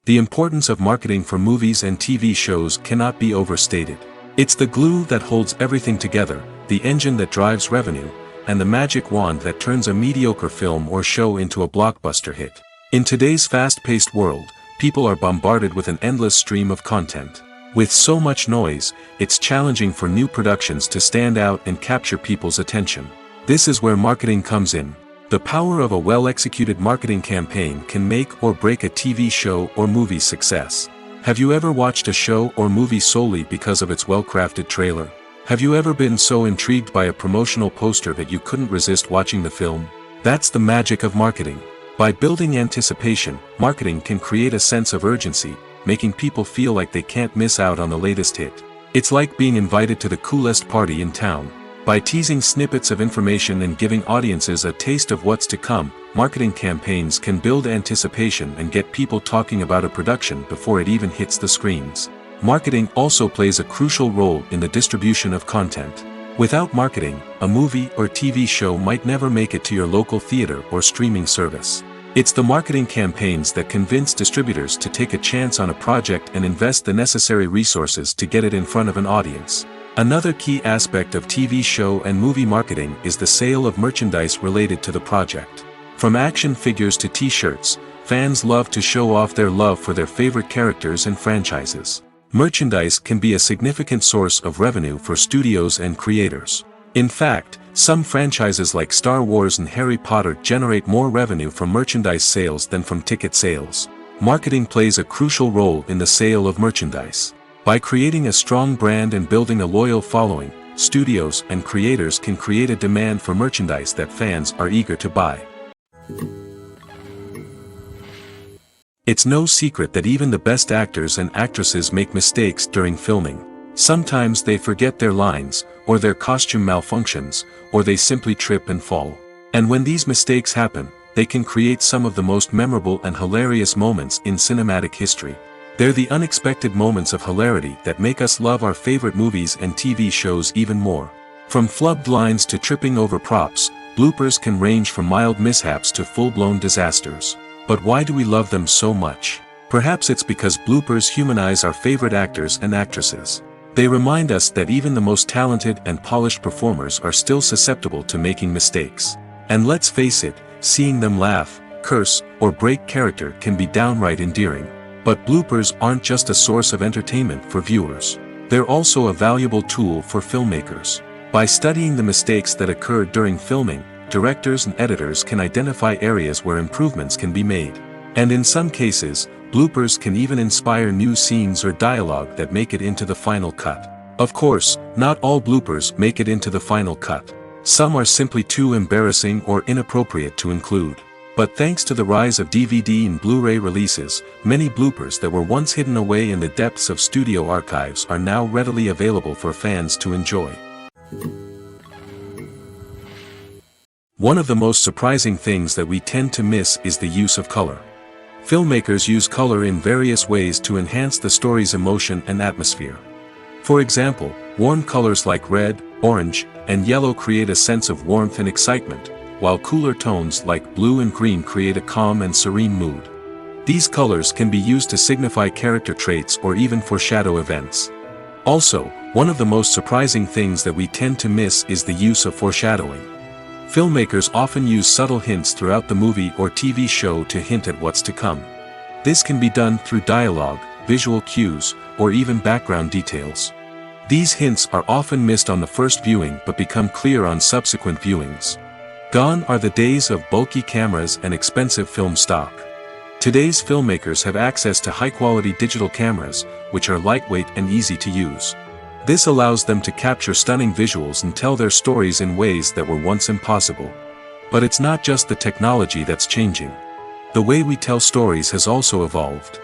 The importance of marketing for movies and TV shows cannot be overstated. It's the glue that holds everything together, the engine that drives revenue, and the magic wand that turns a mediocre film or show into a blockbuster hit. In today's fast-paced world, people are bombarded with an endless stream of content. With so much noise, it's challenging for new productions to stand out and capture people's attention. This is where marketing comes in. The power of a well-executed marketing campaign can make or break a TV show or movie's success. Have you ever watched a show or movie solely because of its well-crafted trailer? Have you ever been so intrigued by a promotional poster that you couldn't resist watching the film? That's the magic of marketing. By building anticipation, marketing can create a sense of urgency, making people feel like they can't miss out on the latest hit. It's like being invited to the coolest party in town. By teasing snippets of information and giving audiences a taste of what's to come, marketing campaigns can build anticipation and get people talking about a production before it even hits the screens. Marketing also plays a crucial role in the distribution of content. Without marketing, a movie or TV show might never make it to your local theater or streaming service. It's the marketing campaigns that convince distributors to take a chance on a project and invest the necessary resources to get it in front of an audience. Another key aspect of TV show and movie marketing is the sale of merchandise related to the project. From action figures to t-shirts, fans love to show off their love for their favorite characters and franchises. Merchandise can be a significant source of revenue for studios and creators. In fact, some franchises like Star Wars and Harry Potter generate more revenue from merchandise sales than from ticket sales. Marketing plays a crucial role in the sale of merchandise. By creating a strong brand and building a loyal following, studios and creators can create a demand for merchandise that fans are eager to buy. It's no secret that even the best actors and actresses make mistakes during filming. Sometimes they forget their lines, or their costume malfunctions, or they simply trip and fall. And when these mistakes happen, they can create some of the most memorable and hilarious moments in cinematic history. They're the unexpected moments of hilarity that make us love our favorite movies and TV shows even more. From flubbed lines to tripping over props, bloopers can range from mild mishaps to full-blown disasters. But why do we love them so much? Perhaps it's because bloopers humanize our favorite actors and actresses. They remind us that even the most talented and polished performers are still susceptible to making mistakes. And let's face it, seeing them laugh, curse, or break character can be downright endearing. But bloopers aren't just a source of entertainment for viewers. They're also a valuable tool for filmmakers. By studying the mistakes that occurred during filming, directors and editors can identify areas where improvements can be made. And in some cases, bloopers can even inspire new scenes or dialogue that make it into the final cut. Of course, not all bloopers make it into the final cut. Some are simply too embarrassing or inappropriate to include. But thanks to the rise of DVD and Blu-ray releases, many bloopers that were once hidden away in the depths of studio archives are now readily available for fans to enjoy. One of the most surprising things that we tend to miss is the use of color. Filmmakers use color in various ways to enhance the story's emotion and atmosphere. For example, warm colors like red, orange, and yellow create a sense of warmth and excitement, while cooler tones like blue and green create a calm and serene mood. These colors can be used to signify character traits or even foreshadow events. Also, one of the most surprising things that we tend to miss is the use of foreshadowing. Filmmakers often use subtle hints throughout the movie or TV show to hint at what's to come. This can be done through dialogue, visual cues, or even background details. These hints are often missed on the first viewing but become clear on subsequent viewings. Gone are the days of bulky cameras and expensive film stock. Today's filmmakers have access to high-quality digital cameras, which are lightweight and easy to use. This allows them to capture stunning visuals and tell their stories in ways that were once impossible. But it's not just the technology that's changing. The way we tell stories has also evolved.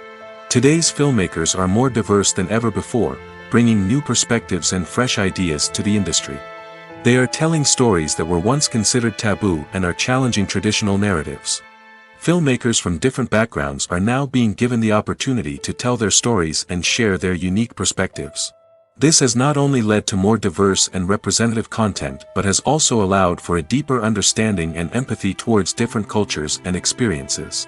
Today's filmmakers are more diverse than ever before, bringing new perspectives and fresh ideas to the industry. They are telling stories that were once considered taboo and are challenging traditional narratives. Filmmakers from different backgrounds are now being given the opportunity to tell their stories and share their unique perspectives. This has not only led to more diverse and representative content but has also allowed for a deeper understanding and empathy towards different cultures and experiences.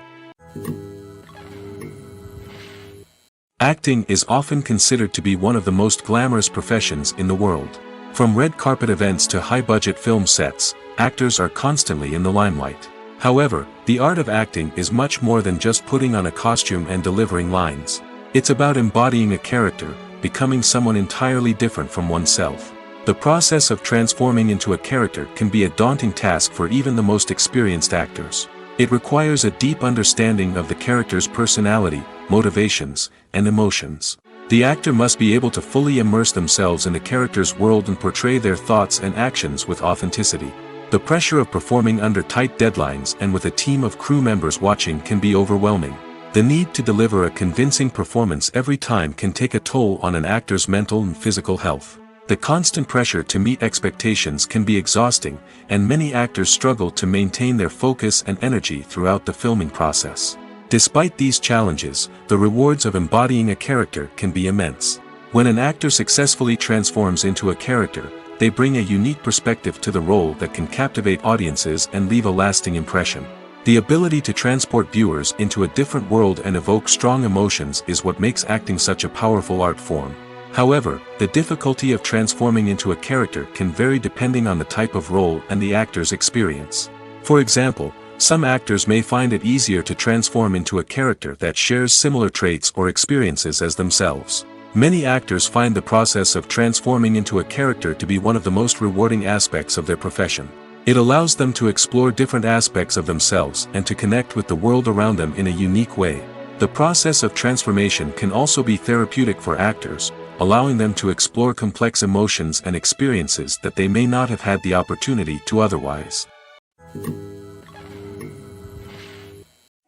Acting is often considered to be one of the most glamorous professions in the world. From red carpet events to high-budget film sets, actors are constantly in the limelight. However, the art of acting is much more than just putting on a costume and delivering lines. It's about embodying a character, becoming someone entirely different from oneself. The process of transforming into a character can be a daunting task for even the most experienced actors. It requires a deep understanding of the character's personality, motivations, and emotions. The actor must be able to fully immerse themselves in the character's world and portray their thoughts and actions with authenticity. The pressure of performing under tight deadlines and with a team of crew members watching can be overwhelming. The need to deliver a convincing performance every time can take a toll on an actor's mental and physical health. The constant pressure to meet expectations can be exhausting, and many actors struggle to maintain their focus and energy throughout the filming process. Despite these challenges, the rewards of embodying a character can be immense. When an actor successfully transforms into a character, they bring a unique perspective to the role that can captivate audiences and leave a lasting impression. The ability to transport viewers into a different world and evoke strong emotions is what makes acting such a powerful art form. However, the difficulty of transforming into a character can vary depending on the type of role and the actor's experience. For example, some actors may find it easier to transform into a character that shares similar traits or experiences as themselves. Many actors find the process of transforming into a character to be one of the most rewarding aspects of their profession. It allows them to explore different aspects of themselves and to connect with the world around them in a unique way. The process of transformation can also be therapeutic for actors, allowing them to explore complex emotions and experiences that they may not have had the opportunity to otherwise.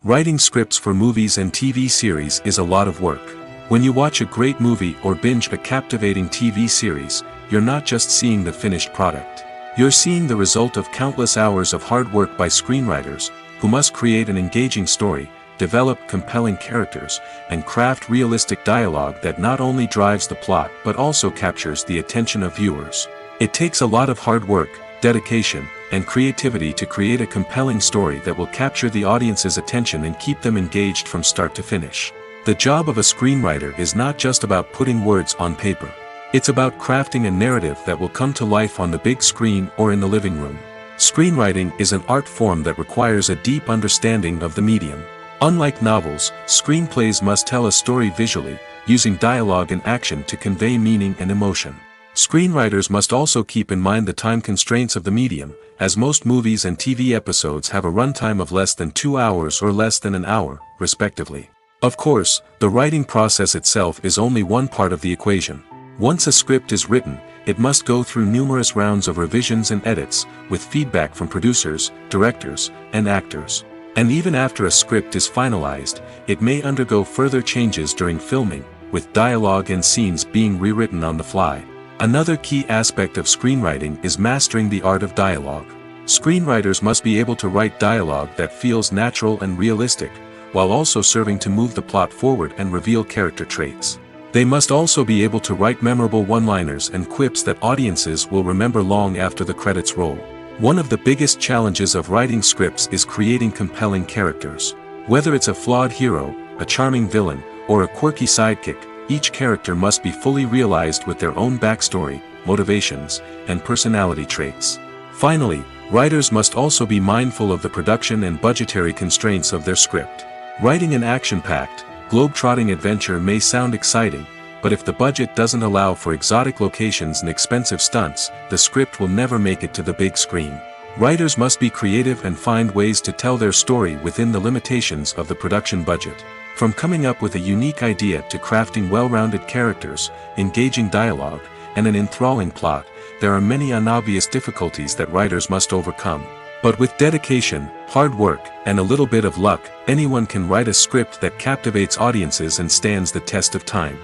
Writing scripts for movies and TV series is a lot of work. When you watch a great movie or binge a captivating TV series, you're not just seeing the finished product. You're seeing the result of countless hours of hard work by screenwriters, who must create an engaging story, develop compelling characters, and craft realistic dialogue that not only drives the plot but also captures the attention of viewers. It takes a lot of hard work, dedication, and creativity to create a compelling story that will capture the audience's attention and keep them engaged from start to finish. The job of a screenwriter is not just about putting words on paper. It's about crafting a narrative that will come to life on the big screen or in the living room. Screenwriting is an art form that requires a deep understanding of the medium. Unlike novels, screenplays must tell a story visually, using dialogue and action to convey meaning and emotion. Screenwriters must also keep in mind the time constraints of the medium, as most movies and TV episodes have a runtime of less than 2 hours or less than an hour, respectively. Of course, the writing process itself is only one part of the equation. Once a script is written, it must go through numerous rounds of revisions and edits, with feedback from producers, directors, and actors. And even after a script is finalized, it may undergo further changes during filming, with dialogue and scenes being rewritten on the fly. Another key aspect of screenwriting is mastering the art of dialogue. Screenwriters must be able to write dialogue that feels natural and realistic, while also serving to move the plot forward and reveal character traits. They must also be able to write memorable one-liners and quips that audiences will remember long after the credits roll. One of the biggest challenges of writing scripts is creating compelling characters. Whether it's a flawed hero, a charming villain, or a quirky sidekick, each character must be fully realized with their own backstory, motivations, and personality traits. Finally, writers must also be mindful of the production and budgetary constraints of their script. Writing an action-packed, globe-trotting adventure may sound exciting, but if the budget doesn't allow for exotic locations and expensive stunts, the script will never make it to the big screen. Writers must be creative and find ways to tell their story within the limitations of the production budget. From coming up with a unique idea to crafting well-rounded characters, engaging dialogue, and an enthralling plot, there are many unobvious difficulties that writers must overcome. But with dedication, hard work, and a little bit of luck, anyone can write a script that captivates audiences and stands the test of time.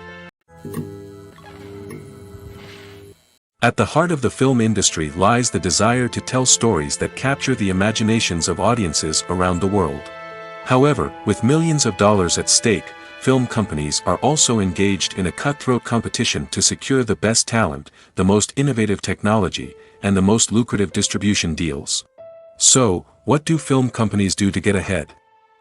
At the heart of the film industry lies the desire to tell stories that capture the imaginations of audiences around the world. However, with millions of dollars at stake, film companies are also engaged in a cutthroat competition to secure the best talent, the most innovative technology, and the most lucrative distribution deals. So, what do film companies do to get ahead?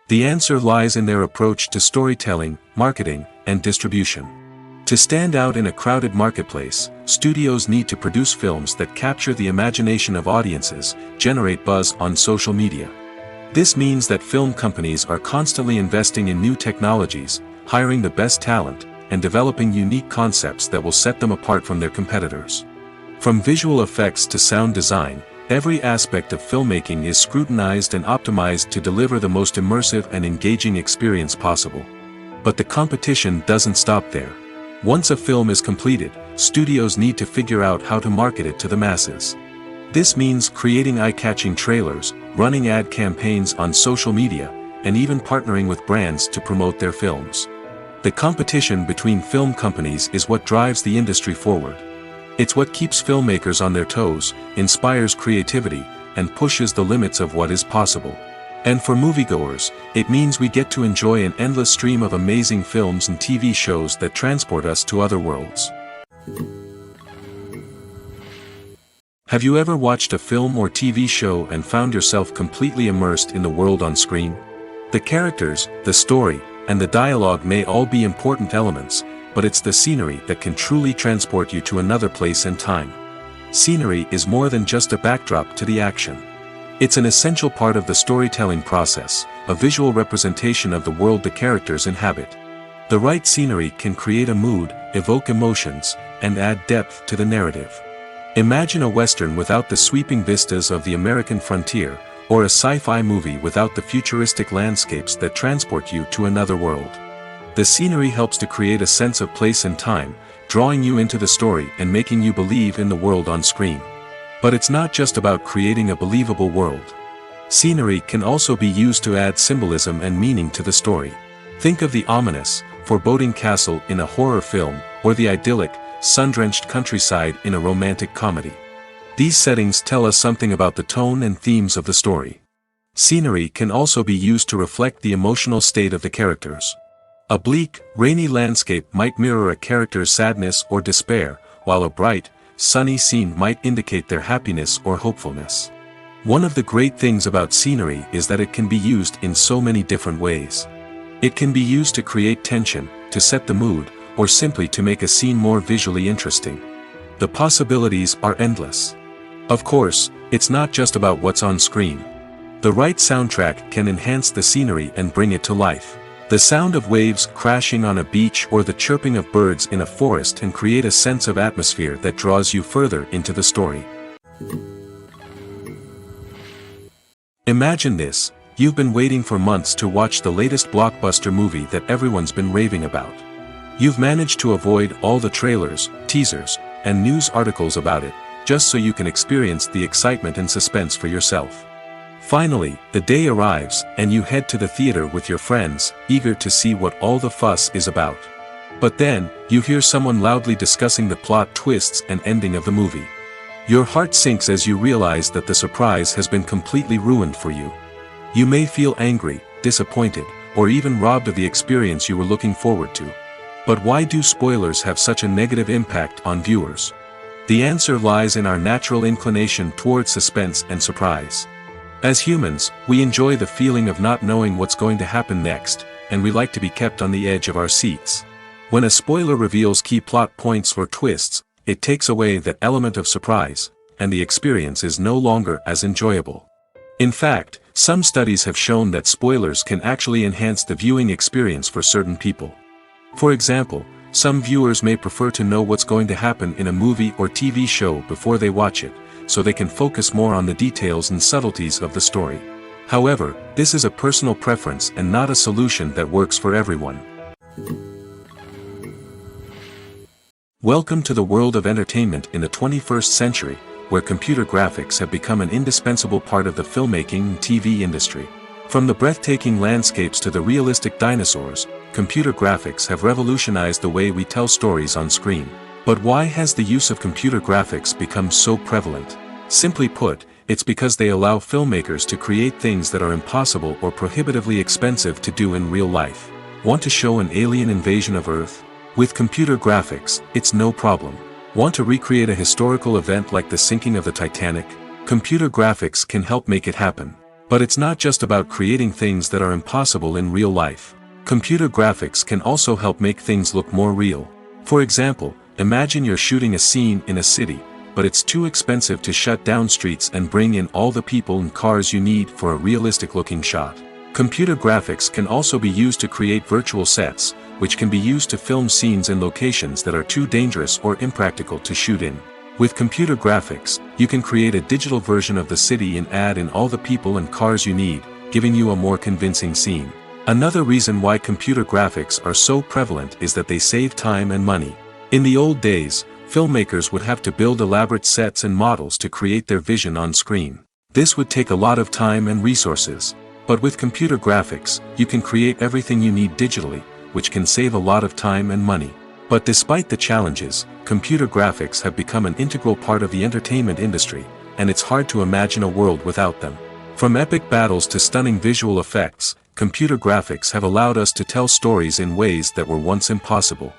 The answer lies in their approach to storytelling, marketing, and distribution. To stand out in a crowded marketplace, studios need to produce films that capture the imagination of audiences, generate buzz on social media. This means that film companies are constantly investing in new technologies, hiring the best talent, and developing unique concepts that will set them apart from their competitors. From visual effects to sound design, every aspect of filmmaking is scrutinized and optimized to deliver the most immersive and engaging experience possible. But the competition doesn't stop there. Once a film is completed, studios need to figure out how to market it to the masses. This means creating eye-catching trailers, running ad campaigns on social media, and even partnering with brands to promote their films. The competition between film companies is what drives the industry forward. It's what keeps filmmakers on their toes, inspires creativity, and pushes the limits of what is possible. And for moviegoers, it means we get to enjoy an endless stream of amazing films and TV shows that transport us to other worlds. Have you ever watched a film or TV show and found yourself completely immersed in the world on screen? The characters, the story, and the dialogue may all be important elements, but it's the scenery that can truly transport you to another place and time. Scenery is more than just a backdrop to the action. It's an essential part of the storytelling process, a visual representation of the world the characters inhabit. The right scenery can create a mood, evoke emotions, and add depth to the narrative. Imagine a Western without the sweeping vistas of the American frontier, or a sci-fi movie without the futuristic landscapes that transport you to another world. The scenery helps to create a sense of place and time, drawing you into the story and making you believe in the world on screen. But it's not just about creating a believable world. Scenery can also be used to add symbolism and meaning to the story. Think of the ominous, foreboding castle in a horror film, or the idyllic, sun-drenched countryside in a romantic comedy. These settings tell us something about the tone and themes of the story. Scenery can also be used to reflect the emotional state of the characters. A bleak, rainy landscape might mirror a character's sadness or despair, while a bright, sunny scene might indicate their happiness or hopefulness. One of the great things about scenery is that it can be used in so many different ways. It can be used to create tension, to set the mood, or simply to make a scene more visually interesting. The possibilities are endless. Of course, it's not just about what's on screen. The right soundtrack can enhance the scenery and bring it to life. The sound of waves crashing on a beach or the chirping of birds in a forest can create a sense of atmosphere that draws you further into the story. Imagine this: you've been waiting for months to watch the latest blockbuster movie that everyone's been raving about. You've managed to avoid all the trailers, teasers, and news articles about it, just so you can experience the excitement and suspense for yourself. Finally, the day arrives, and you head to the theater with your friends, eager to see what all the fuss is about. But then, you hear someone loudly discussing the plot twists and ending of the movie. Your heart sinks as you realize that the surprise has been completely ruined for you. You may feel angry, disappointed, or even robbed of the experience you were looking forward to. But why do spoilers have such a negative impact on viewers? The answer lies in our natural inclination toward suspense and surprise. As humans, we enjoy the feeling of not knowing what's going to happen next, and we like to be kept on the edge of our seats. When a spoiler reveals key plot points or twists, it takes away that element of surprise, and the experience is no longer as enjoyable. In fact, some studies have shown that spoilers can actually enhance the viewing experience for certain people. For example, some viewers may prefer to know what's going to happen in a movie or TV show before they watch it, so they can focus more on the details and subtleties of the story. However, this is a personal preference and not a solution that works for everyone. Welcome to the world of entertainment in the 21st century, where computer graphics have become an indispensable part of the filmmaking and TV industry. From the breathtaking landscapes to the realistic dinosaurs, computer graphics have revolutionized the way we tell stories on screen. But why has the use of computer graphics become so prevalent? Simply put, it's because they allow filmmakers to create things that are impossible or prohibitively expensive to do in real life. Want to show an alien invasion of Earth? With computer graphics, it's no problem. Want to recreate a historical event like the sinking of the Titanic? Computer graphics can help make it happen. But it's not just about creating things that are impossible in real life. Computer graphics can also help make things look more real. For example, imagine you're shooting a scene in a city, but it's too expensive to shut down streets and bring in all the people and cars you need for a realistic-looking shot. Computer graphics can also be used to create virtual sets, which can be used to film scenes in locations that are too dangerous or impractical to shoot in. With computer graphics, you can create a digital version of the city and add in all the people and cars you need, giving you a more convincing scene. Another reason why computer graphics are so prevalent is that they save time and money. In the old days, filmmakers would have to build elaborate sets and models to create their vision on screen. This would take a lot of time and resources. But with computer graphics, you can create everything you need digitally, which can save a lot of time and money. But despite the challenges, computer graphics have become an integral part of the entertainment industry, and it's hard to imagine a world without them. From epic battles to stunning visual effects, computer graphics have allowed us to tell stories in ways that were once impossible.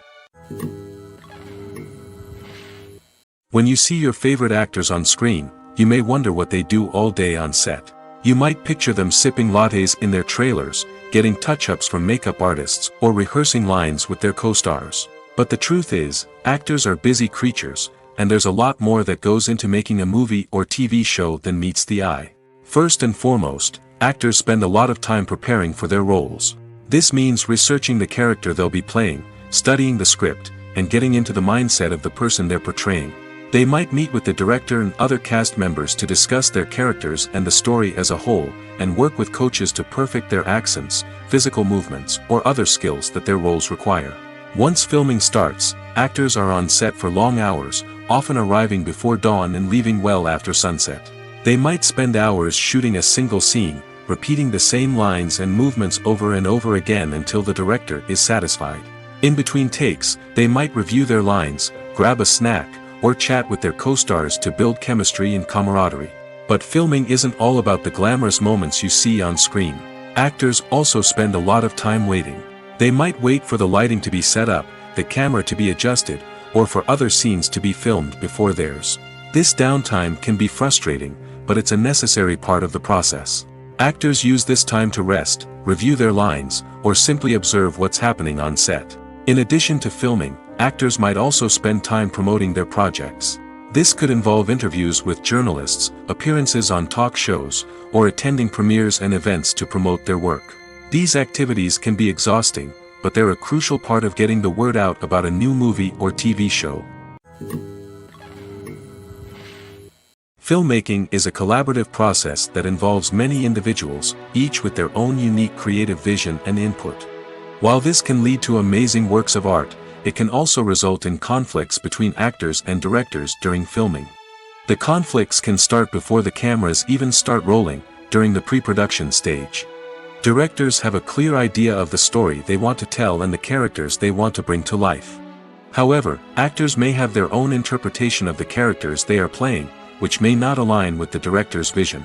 When you see your favorite actors on screen, you may wonder what they do all day on set. You might picture them sipping lattes in their trailers, getting touch-ups from makeup artists, or rehearsing lines with their co-stars. But the truth is, actors are busy creatures, and there's a lot more that goes into making a movie or TV show than meets the eye. First and foremost, actors spend a lot of time preparing for their roles. This means researching the character they'll be playing, studying the script, and getting into the mindset of the person they're portraying. They might meet with the director and other cast members to discuss their characters and the story as a whole, and work with coaches to perfect their accents, physical movements, or other skills that their roles require. Once filming starts, actors are on set for long hours, often arriving before dawn and leaving well after sunset. They might spend hours shooting a single scene, repeating the same lines and movements over and over again until the director is satisfied. In between takes, they might review their lines, grab a snack, or chat with their co-stars to build chemistry and camaraderie. But filming isn't all about the glamorous moments you see on screen. Actors also spend a lot of time waiting. They might wait for the lighting to be set up, the camera to be adjusted, or for other scenes to be filmed before theirs. This downtime can be frustrating, but it's a necessary part of the process. Actors use this time to rest, review their lines, or simply observe what's happening on set. In addition to filming, actors might also spend time promoting their projects. This could involve interviews with journalists, appearances on talk shows, or attending premieres and events to promote their work. These activities can be exhausting, but they're a crucial part of getting the word out about a new movie or TV show. Filmmaking is a collaborative process that involves many individuals, each with their own unique creative vision and input. While this can lead to amazing works of art, it can also result in conflicts between actors and directors during filming. The conflicts can start before the cameras even start rolling, during the pre-production stage. Directors have a clear idea of the story they want to tell and the characters they want to bring to life. However, actors may have their own interpretation of the characters they are playing, which may not align with the director's vision.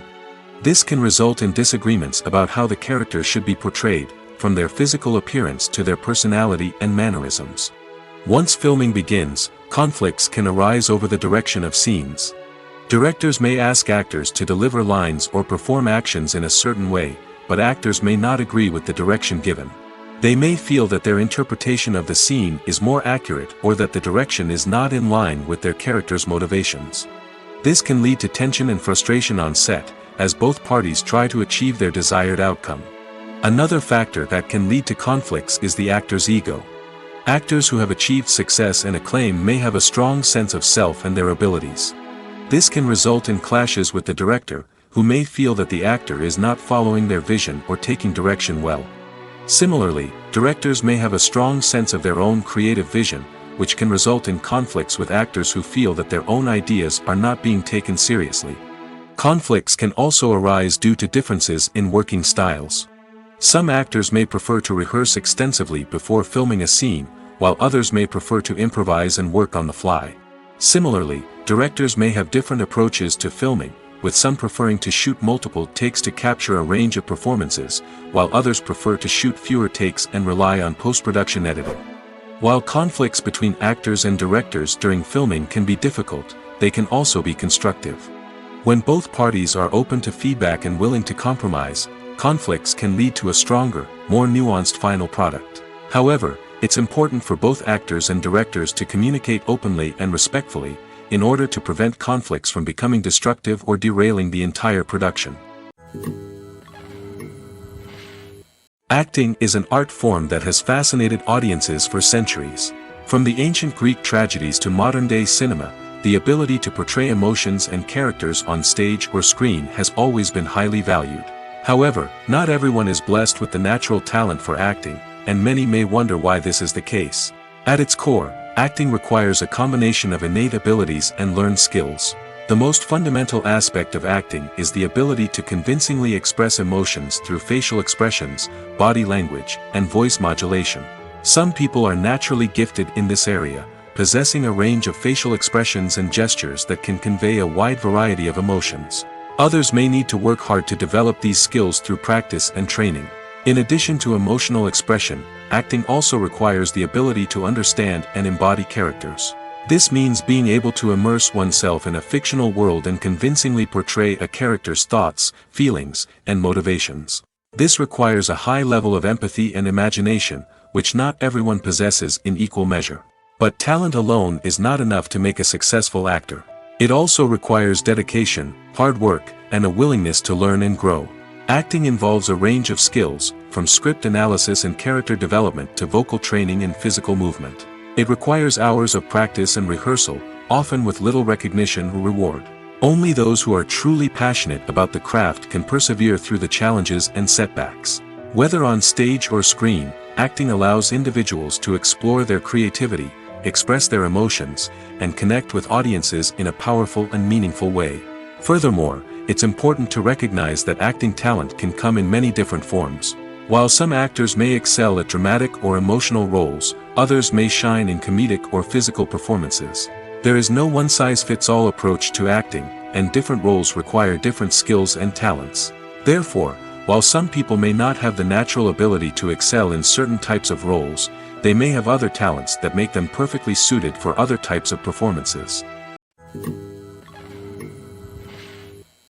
This can result in disagreements about how the characters should be portrayed, from their physical appearance to their personality and mannerisms. Once filming begins, Conflicts can arise over the direction of scenes. Directors may ask actors to deliver lines or perform actions in a certain way, but actors may not agree with the direction given. They may feel that their interpretation of the scene is more accurate or that the direction is not in line with their character's motivations. This can lead to tension and frustration on set, as both parties try to achieve their desired outcome. Another factor that can lead to conflicts is the actor's ego. Actors who have achieved success and acclaim may have a strong sense of self and their abilities. This can result in clashes with the director, who may feel that the actor is not following their vision or taking direction well. Similarly, directors may have a strong sense of their own creative vision, which can result in conflicts with actors who feel that their own ideas are not being taken seriously. Conflicts can also arise due to differences in working styles. Some actors may prefer to rehearse extensively before filming a scene, while others may prefer to improvise and work on the fly. Similarly, directors may have different approaches to filming, with some preferring to shoot multiple takes to capture a range of performances, while others prefer to shoot fewer takes and rely on post-production editing. While conflicts between actors and directors during filming can be difficult, they can also be constructive. When both parties are open to feedback and willing to compromise, conflicts can lead to a stronger, more nuanced final product. However, it's important for both actors and directors to communicate openly and respectfully, in order to prevent conflicts from becoming destructive or derailing the entire production. Acting is an art form that has fascinated audiences for centuries. From the ancient Greek tragedies to modern-day cinema, the ability to portray emotions and characters on stage or screen has always been highly valued. However, not everyone is blessed with the natural talent for acting, and many may wonder why this is the case. At its core, acting requires a combination of innate abilities and learned skills. The most fundamental aspect of acting is the ability to convincingly express emotions through facial expressions, body language, and voice modulation. Some people are naturally gifted in this area, possessing a range of facial expressions and gestures that can convey a wide variety of emotions. Others may need to work hard to develop these skills through practice and training. In addition to emotional expression, acting also requires the ability to understand and embody characters. This means being able to immerse oneself in a fictional world and convincingly portray a character's thoughts, feelings, and motivations. This requires a high level of empathy and imagination, which not everyone possesses in equal measure. But talent alone is not enough to make a successful actor. It also requires dedication, hard work, and a willingness to learn and grow. Acting involves a range of skills, from script analysis and character development to vocal training and physical movement. It requires hours of practice and rehearsal, often with little recognition or reward. Only those who are truly passionate about the craft can persevere through the challenges and setbacks. Whether on stage or screen, acting allows individuals to explore their creativity, express their emotions, and connect with audiences in a powerful and meaningful way. Furthermore, it's important to recognize that acting talent can come in many different forms. While some actors may excel at dramatic or emotional roles, others may shine in comedic or physical performances. There is no one-size-fits-all approach to acting, and different roles require different skills and talents. Therefore, while some people may not have the natural ability to excel in certain types of roles, they may have other talents that make them perfectly suited for other types of performances.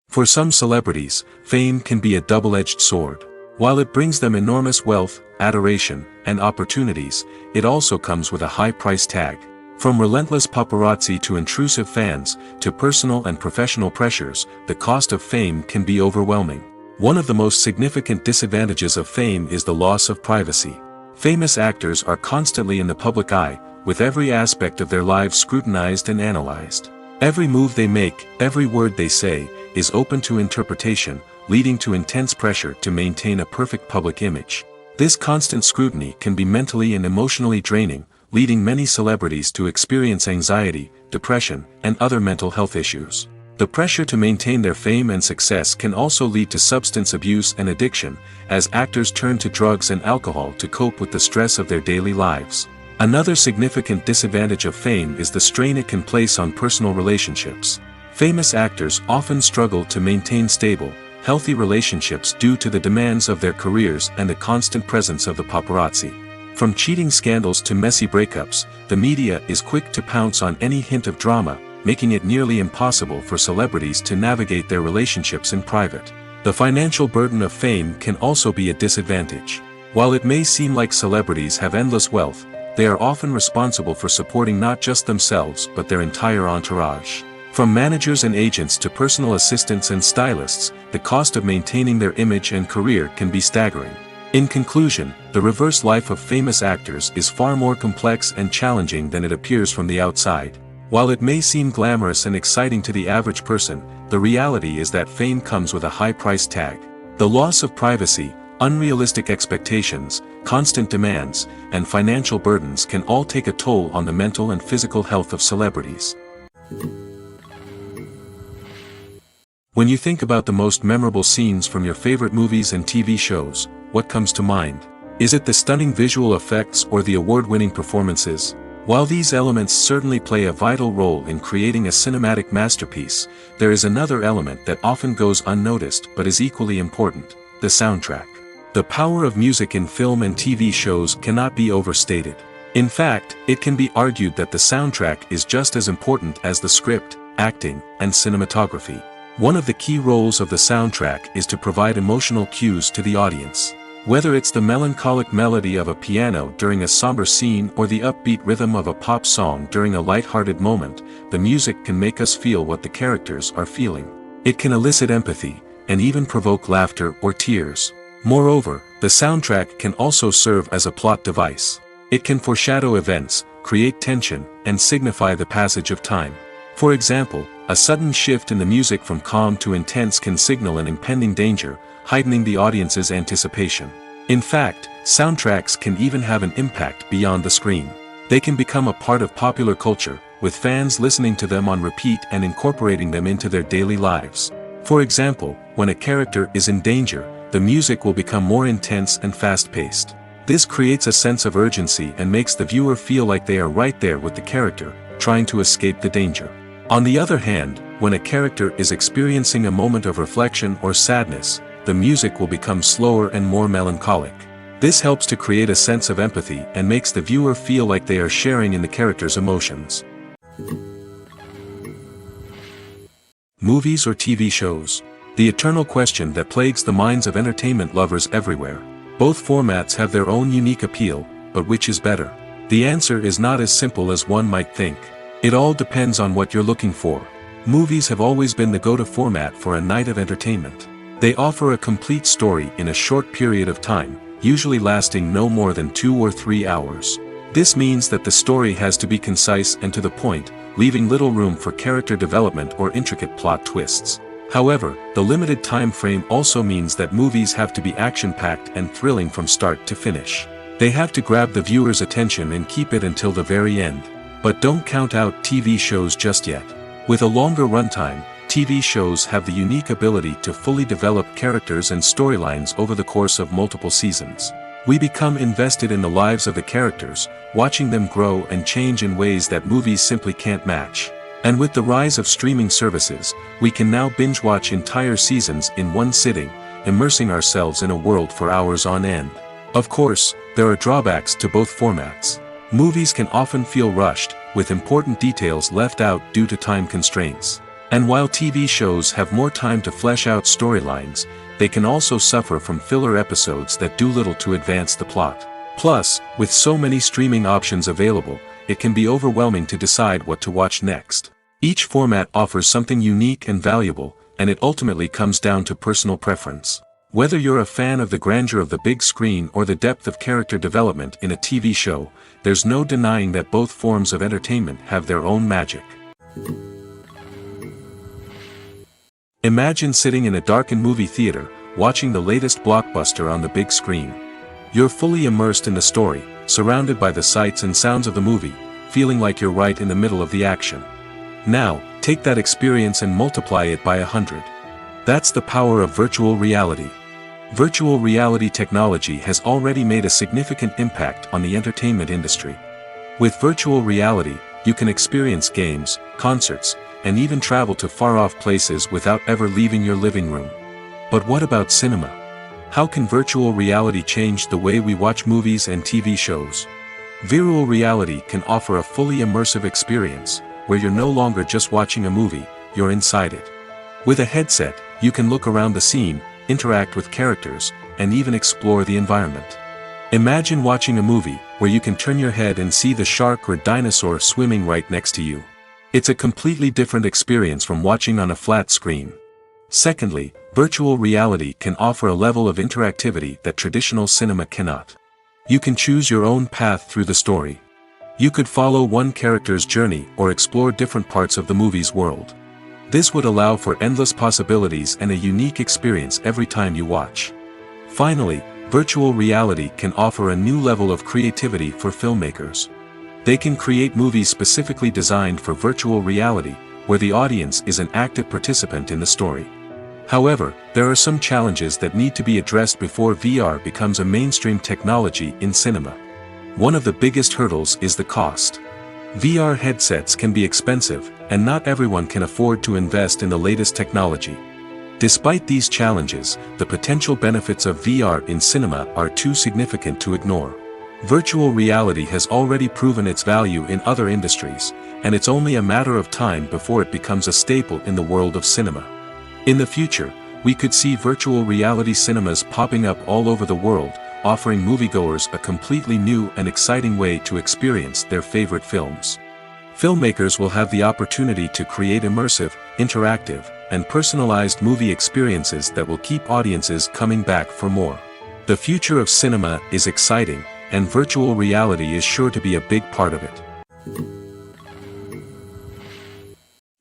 For some celebrities, fame can be a double-edged sword. While it brings them enormous wealth, adoration, and opportunities, it also comes with a high price tag. From relentless paparazzi to intrusive fans, to personal and professional pressures, the cost of fame can be overwhelming. One of the most significant disadvantages of fame is the loss of privacy. Famous actors are constantly in the public eye, with every aspect of their lives scrutinized and analyzed. Every move they make, every word they say, is open to interpretation, leading to intense pressure to maintain a perfect public image. This constant scrutiny can be mentally and emotionally draining, leading many celebrities to experience anxiety, depression, and other mental health issues. The pressure to maintain their fame and success can also lead to substance abuse and addiction, as actors turn to drugs and alcohol to cope with the stress of their daily lives. Another significant disadvantage of fame is the strain it can place on personal relationships. Famous actors often struggle to maintain stable, healthy relationships due to the demands of their careers and the constant presence of the paparazzi. From cheating scandals to messy breakups, the media is quick to pounce on any hint of drama, making it nearly impossible for celebrities to navigate their relationships in private. The financial burden of fame can also be a disadvantage. While it may seem like celebrities have endless wealth, they are often responsible for supporting not just themselves but their entire entourage. From managers and agents to personal assistants and stylists, the cost of maintaining their image and career can be staggering. In conclusion, the reverse life of famous actors is far more complex and challenging than it appears from the outside. While it may seem glamorous and exciting to the average person, the reality is that fame comes with a high price tag. The loss of privacy, unrealistic expectations, constant demands, and financial burdens can all take a toll on the mental and physical health of celebrities. When you think about the most memorable scenes from your favorite movies and TV shows, what comes to mind? Is it the stunning visual effects or the award-winning performances? While these elements certainly play a vital role in creating a cinematic masterpiece, there is another element that often goes unnoticed but is equally important: the soundtrack. The power of music in film and TV shows cannot be overstated. In fact, it can be argued that the soundtrack is just as important as the script, acting, and cinematography. One of the key roles of the soundtrack is to provide emotional cues to the audience. Whether it's the melancholic melody of a piano during a somber scene or the upbeat rhythm of a pop song during a light-hearted moment, the music can make us feel what the characters are feeling. It can elicit empathy, and even provoke laughter or tears. Moreover, the soundtrack can also serve as a plot device. It can foreshadow events, create tension, and signify the passage of time. For example, a sudden shift in the music from calm to intense can signal an impending danger, heightening the audience's anticipation. In fact, soundtracks can even have an impact beyond the screen. They can become a part of popular culture, with fans listening to them on repeat and incorporating them into their daily lives. For example, when a character is in danger, the music will become more intense and fast-paced. This creates a sense of urgency and makes the viewer feel like they are right there with the character, trying to escape the danger. On the other hand, when a character is experiencing a moment of reflection or sadness, the music will become slower and more melancholic. This helps to create a sense of empathy and makes the viewer feel like they are sharing in the character's emotions. Movies or TV shows? The eternal question that plagues the minds of entertainment lovers everywhere. Both formats have their own unique appeal, but which is better? The answer is not as simple as one might think. It all depends on what you're looking for. Movies have always been the go-to format for a night of entertainment. They offer a complete story in a short period of time, usually lasting no more than 2 or 3 hours. This means that the story has to be concise and to the point, leaving little room for character development or intricate plot twists. However, the limited time frame also means that movies have to be action-packed and thrilling from start to finish. They have to grab the viewer's attention and keep it until the very end. But don't count out TV shows just yet. With a longer runtime, TV shows have the unique ability to fully develop characters and storylines over the course of multiple seasons. We become invested in the lives of the characters, watching them grow and change in ways that movies simply can't match. And with the rise of streaming services, we can now binge-watch entire seasons in one sitting, immersing ourselves in a world for hours on end. Of course, there are drawbacks to both formats. Movies can often feel rushed, with important details left out due to time constraints. And while TV shows have more time to flesh out storylines, they can also suffer from filler episodes that do little to advance the plot. Plus, with so many streaming options available, it can be overwhelming to decide what to watch next. Each format offers something unique and valuable, and it ultimately comes down to personal preference. Whether you're a fan of the grandeur of the big screen or the depth of character development in a TV show, there's no denying that both forms of entertainment have their own magic. Imagine sitting in a darkened movie theater, watching the latest blockbuster on the big screen. You're fully immersed in the story, surrounded by the sights and sounds of the movie, feeling like you're right in the middle of the action. Now, take that experience and multiply it by 100. That's the power of virtual reality. Virtual reality technology has already made a significant impact on the entertainment industry. With virtual reality, you can experience games, concerts, and even travel to far-off places without ever leaving your living room. But what about cinema? How can virtual reality change the way we watch movies and TV shows? Virtual reality can offer a fully immersive experience, where you're no longer just watching a movie, you're inside it. With a headset, you can look around the scene, interact with characters, and even explore the environment. Imagine watching a movie, where you can turn your head and see the shark or dinosaur swimming right next to you. It's a completely different experience from watching on a flat screen. Secondly, virtual reality can offer a level of interactivity that traditional cinema cannot. You can choose your own path through the story. You could follow one character's journey or explore different parts of the movie's world. This would allow for endless possibilities and a unique experience every time you watch. Finally, virtual reality can offer a new level of creativity for filmmakers. They can create movies specifically designed for virtual reality, where the audience is an active participant in the story. However, there are some challenges that need to be addressed before VR becomes a mainstream technology in cinema. One of the biggest hurdles is the cost. VR headsets can be expensive, and not everyone can afford to invest in the latest technology. Despite these challenges, the potential benefits of VR in cinema are too significant to ignore. Virtual reality has already proven its value in other industries, and it's only a matter of time before it becomes a staple in the world of cinema. In the future, we could see virtual reality cinemas popping up all over the world, offering moviegoers a completely new and exciting way to experience their favorite films. Filmmakers will have the opportunity to create immersive, interactive, and personalized movie experiences that will keep audiences coming back for more. The future of cinema is exciting, and virtual reality is sure to be a big part of it.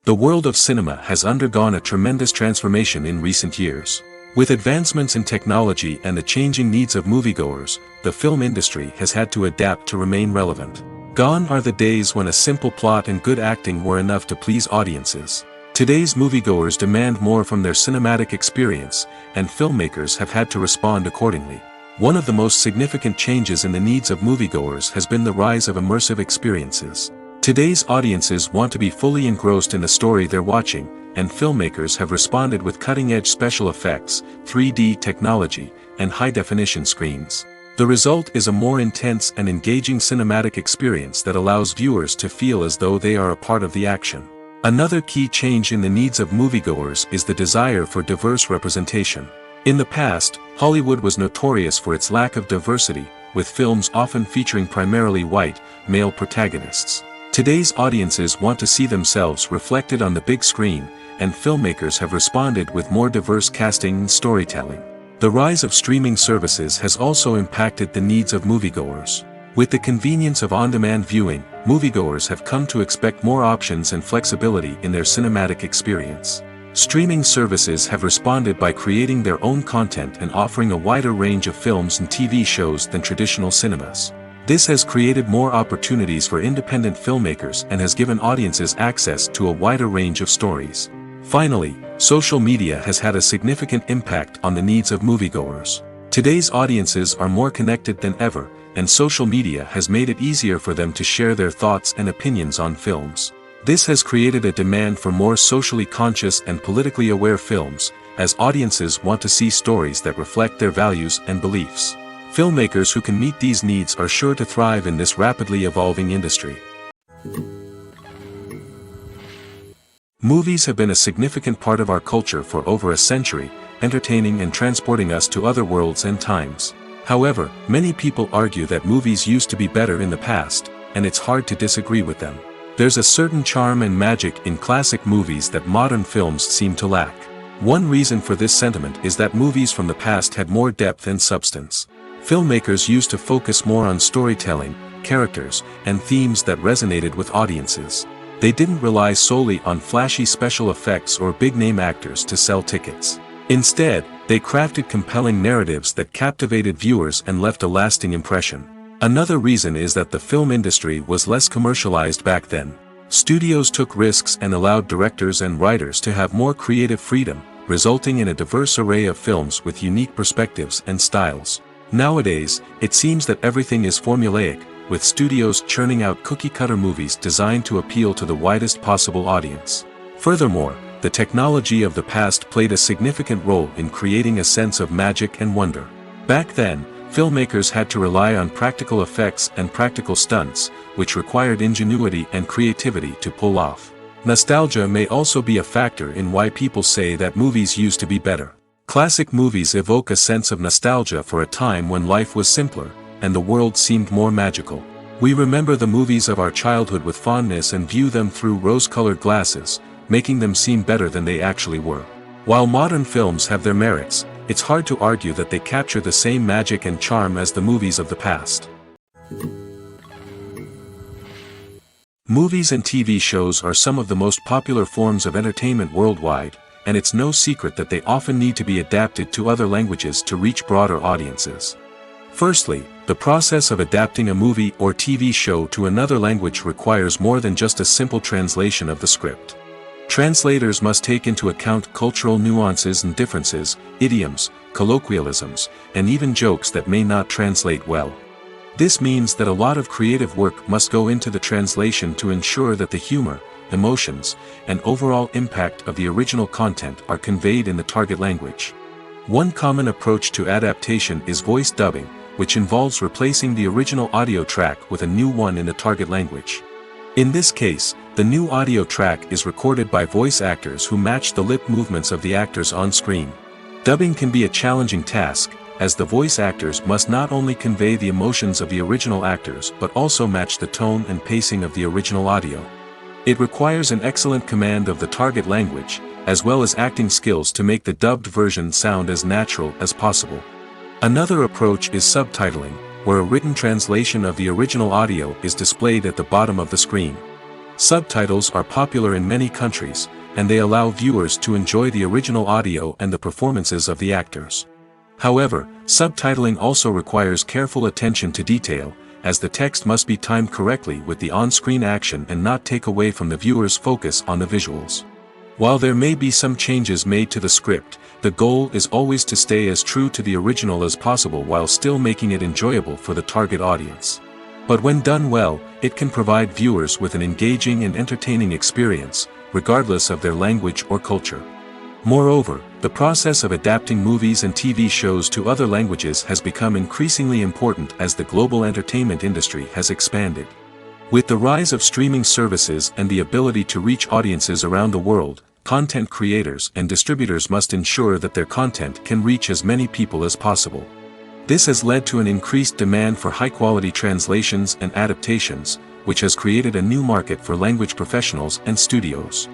The world of cinema has undergone a tremendous transformation in recent years. With advancements in technology and the changing needs of moviegoers, the film industry has had to adapt to remain relevant. Gone are the days when a simple plot and good acting were enough to please audiences. Today's moviegoers demand more from their cinematic experience, and filmmakers have had to respond accordingly. One of the most significant changes in the needs of moviegoers has been the rise of immersive experiences. Today's audiences want to be fully engrossed in the story they're watching, and filmmakers have responded with cutting-edge special effects, 3D technology, and high-definition screens. The result is a more intense and engaging cinematic experience that allows viewers to feel as though they are a part of the action. Another key change in the needs of moviegoers is the desire for diverse representation. In the past, Hollywood was notorious for its lack of diversity, with films often featuring primarily white, male protagonists. Today's audiences want to see themselves reflected on the big screen, and filmmakers have responded with more diverse casting and storytelling. The rise of streaming services has also impacted the needs of moviegoers. With the convenience of on-demand viewing, moviegoers have come to expect more options and flexibility in their cinematic experience. Streaming services have responded by creating their own content and offering a wider range of films and TV shows than traditional cinemas. This has created more opportunities for independent filmmakers and has given audiences access to a wider range of stories. Finally, social media has had a significant impact on the needs of moviegoers. Today's audiences are more connected than ever, and social media has made it easier for them to share their thoughts and opinions on films. This has created a demand for more socially conscious and politically aware films, as audiences want to see stories that reflect their values and beliefs. Filmmakers who can meet these needs are sure to thrive in this rapidly evolving industry. Movies have been a significant part of our culture for over a century, entertaining and transporting us to other worlds and times. However, many people argue that movies used to be better in the past, and it's hard to disagree with them. There's a certain charm and magic in classic movies that modern films seem to lack. One reason for this sentiment is that movies from the past had more depth and substance. Filmmakers used to focus more on storytelling, characters, and themes that resonated with audiences. They didn't rely solely on flashy special effects or big-name actors to sell tickets. Instead, they crafted compelling narratives that captivated viewers and left a lasting impression. Another reason is that the film industry was less commercialized back then. Studios took risks and allowed directors and writers to have more creative freedom, resulting in a diverse array of films with unique perspectives and styles. Nowadays, it seems that everything is formulaic, with studios churning out cookie-cutter movies designed to appeal to the widest possible audience. Furthermore, the technology of the past played a significant role in creating a sense of magic and wonder. Back then, filmmakers had to rely on practical effects and practical stunts, which required ingenuity and creativity to pull off. Nostalgia may also be a factor in why people say that movies used to be better. Classic movies evoke a sense of nostalgia for a time when life was simpler, and the world seemed more magical. We remember the movies of our childhood with fondness and view them through rose-colored glasses, making them seem better than they actually were. While modern films have their merits, it's hard to argue that they capture the same magic and charm as the movies of the past. Movies and TV shows are some of the most popular forms of entertainment worldwide, and it's no secret that they often need to be adapted to other languages to reach broader audiences. Firstly, the process of adapting a movie or TV show to another language requires more than just a simple translation of the script. Translators must take into account cultural nuances and differences, idioms, colloquialisms, and even jokes that may not translate well. This means that a lot of creative work must go into the translation to ensure that the humor, emotions, and overall impact of the original content are conveyed in the target language. One common approach to adaptation is voice dubbing, which involves replacing the original audio track with a new one in the target language. In this case, the new audio track is recorded by voice actors who match the lip movements of the actors on screen. Dubbing can be a challenging task, as the voice actors must not only convey the emotions of the original actors but also match the tone and pacing of the original audio. It requires an excellent command of the target language, as well as acting skills to make the dubbed version sound as natural as possible. Another approach is subtitling, where a written translation of the original audio is displayed at the bottom of the screen. Subtitles are popular in many countries, and they allow viewers to enjoy the original audio and the performances of the actors. However, subtitling also requires careful attention to detail, as the text must be timed correctly with the on-screen action and not take away from the viewer's focus on the visuals. While there may be some changes made to the script, the goal is always to stay as true to the original as possible while still making it enjoyable for the target audience. But when done well, it can provide viewers with an engaging and entertaining experience, regardless of their language or culture. Moreover, the process of adapting movies and TV shows to other languages has become increasingly important as the global entertainment industry has expanded. With the rise of streaming services and the ability to reach audiences around the world, content creators and distributors must ensure that their content can reach as many people as possible. This has led to an increased demand for high-quality translations and adaptations, which has created a new market for language professionals and studios.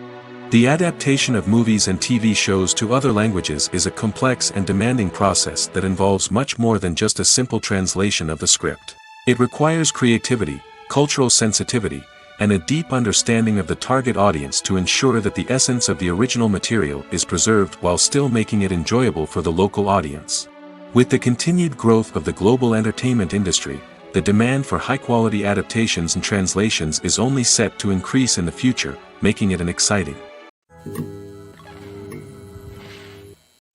The adaptation of movies and TV shows to other languages is a complex and demanding process that involves much more than just a simple translation of the script. It requires creativity, cultural sensitivity, and a deep understanding of the target audience to ensure that the essence of the original material is preserved while still making it enjoyable for the local audience. With the continued growth of the global entertainment industry, the demand for high-quality adaptations and translations is only set to increase in the future, making it exciting.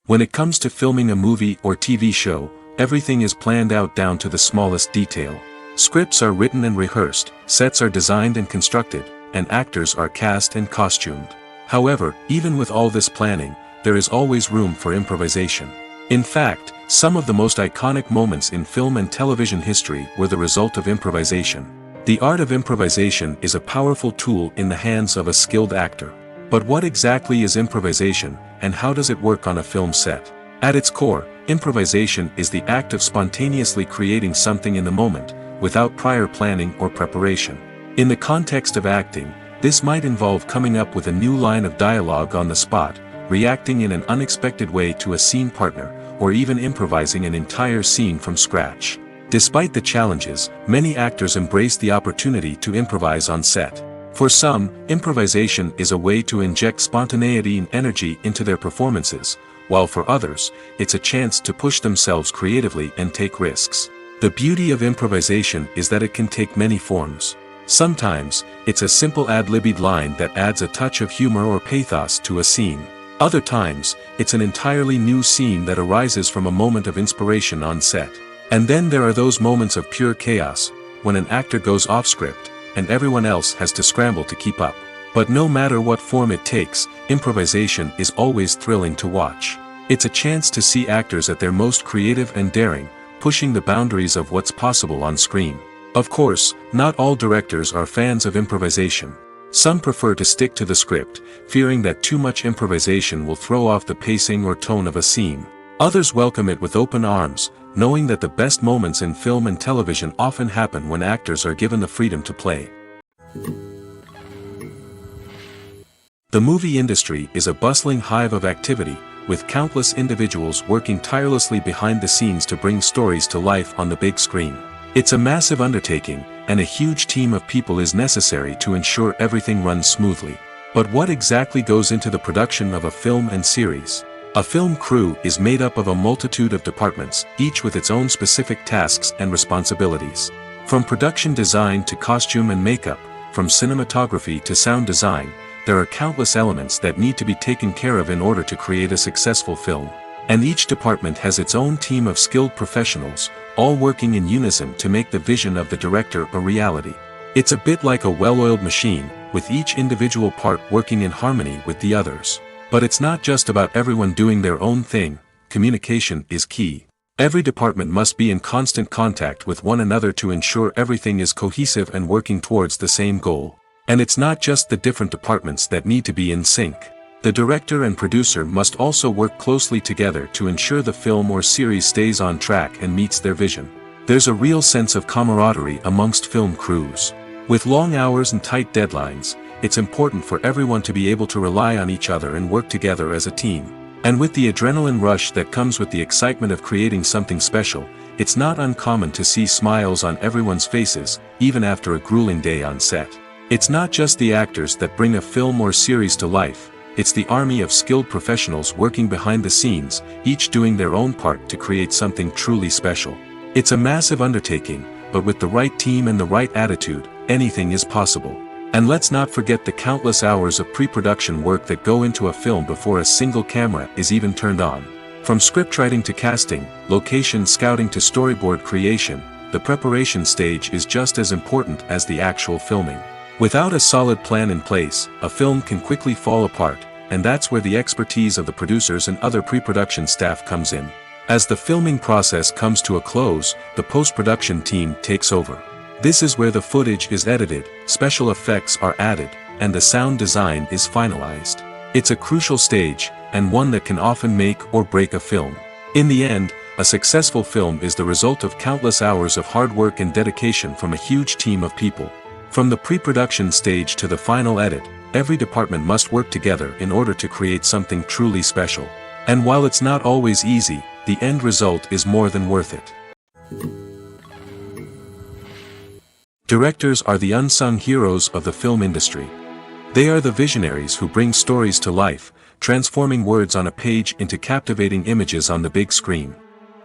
When it comes to filming a movie or TV show, everything is planned out down to the smallest detail. Scripts are written and rehearsed, sets are designed and constructed, and actors are cast and costumed. However, even with all this planning, there is always room for improvisation. In fact, some of the most iconic moments in film and television history were the result of improvisation. The art of improvisation is a powerful tool in the hands of a skilled actor. But what exactly is improvisation, and how does it work on a film set? At its core, improvisation is the act of spontaneously creating something in the moment, without prior planning or preparation. In the context of acting, this might involve coming up with a new line of dialogue on the spot, reacting in an unexpected way to a scene partner, or even improvising an entire scene from scratch. Despite the challenges, many actors embrace the opportunity to improvise on set. For some, improvisation is a way to inject spontaneity and energy into their performances, while for others, it's a chance to push themselves creatively and take risks. The beauty of improvisation is that it can take many forms. Sometimes, it's a simple ad-libbed line that adds a touch of humor or pathos to a scene. Other times, it's an entirely new scene that arises from a moment of inspiration on set. And then there are those moments of pure chaos, when an actor goes off script, and everyone else has to scramble to keep up. But no matter what form it takes, improvisation is always thrilling to watch. It's a chance to see actors at their most creative and daring, pushing the boundaries of what's possible on screen. Of course, not all directors are fans of improvisation. Some prefer to stick to the script, fearing that too much improvisation will throw off the pacing or tone of a scene. Others welcome it with open arms, knowing that the best moments in film and television often happen when actors are given the freedom to play. The movie industry is a bustling hive of activity, with countless individuals working tirelessly behind the scenes to bring stories to life on the big screen. It's a massive undertaking, and a huge team of people is necessary to ensure everything runs smoothly. But what exactly goes into the production of a film and series? A film crew is made up of a multitude of departments, each with its own specific tasks and responsibilities. From production design to costume and makeup, from cinematography to sound design, there are countless elements that need to be taken care of in order to create a successful film. And each department has its own team of skilled professionals, all working in unison to make the vision of the director a reality. It's a bit like a well-oiled machine, with each individual part working in harmony with the others. But it's not just about everyone doing their own thing. Communication is key. Every department must be in constant contact with one another to ensure everything is cohesive and working towards the same goal. And it's not just the different departments that need to be in sync. The director and producer must also work closely together to ensure the film or series stays on track and meets their vision. There's a real sense of camaraderie amongst film crews. With long hours and tight deadlines, it's important for everyone to be able to rely on each other and work together as a team. And with the adrenaline rush that comes with the excitement of creating something special, it's not uncommon to see smiles on everyone's faces, even after a grueling day on set. It's not just the actors that bring a film or series to life. It's the army of skilled professionals working behind the scenes, each doing their own part to create something truly special. It's a massive undertaking, but with the right team and the right attitude, anything is possible. And let's not forget the countless hours of pre-production work that go into a film before a single camera is even turned on. From scriptwriting to casting, location scouting to storyboard creation, the preparation stage is just as important as the actual filming. Without a solid plan in place, a film can quickly fall apart, and that's where the expertise of the producers and other pre-production staff comes in. As the filming process comes to a close, the post-production team takes over. This is where the footage is edited, special effects are added, and the sound design is finalized. It's a crucial stage, and one that can often make or break a film. In the end, a successful film is the result of countless hours of hard work and dedication from a huge team of people. From the pre-production stage to the final edit, every department must work together in order to create something truly special. And while it's not always easy, the end result is more than worth it. Directors are the unsung heroes of the film industry. They are the visionaries who bring stories to life, transforming words on a page into captivating images on the big screen.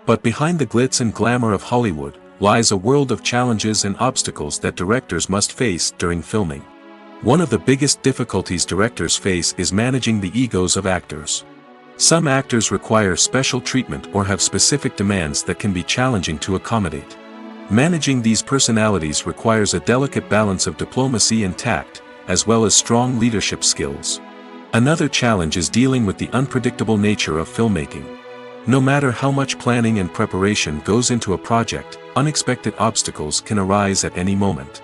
But behind the glitz and glamour of Hollywood, lies a world of challenges and obstacles that directors must face during filming. One of the biggest difficulties directors face is managing the egos of actors. Some actors require special treatment or have specific demands that can be challenging to accommodate. Managing these personalities requires a delicate balance of diplomacy and tact, as well as strong leadership skills. Another challenge is dealing with the unpredictable nature of filmmaking. No matter how much planning and preparation goes into a project, unexpected obstacles can arise at any moment.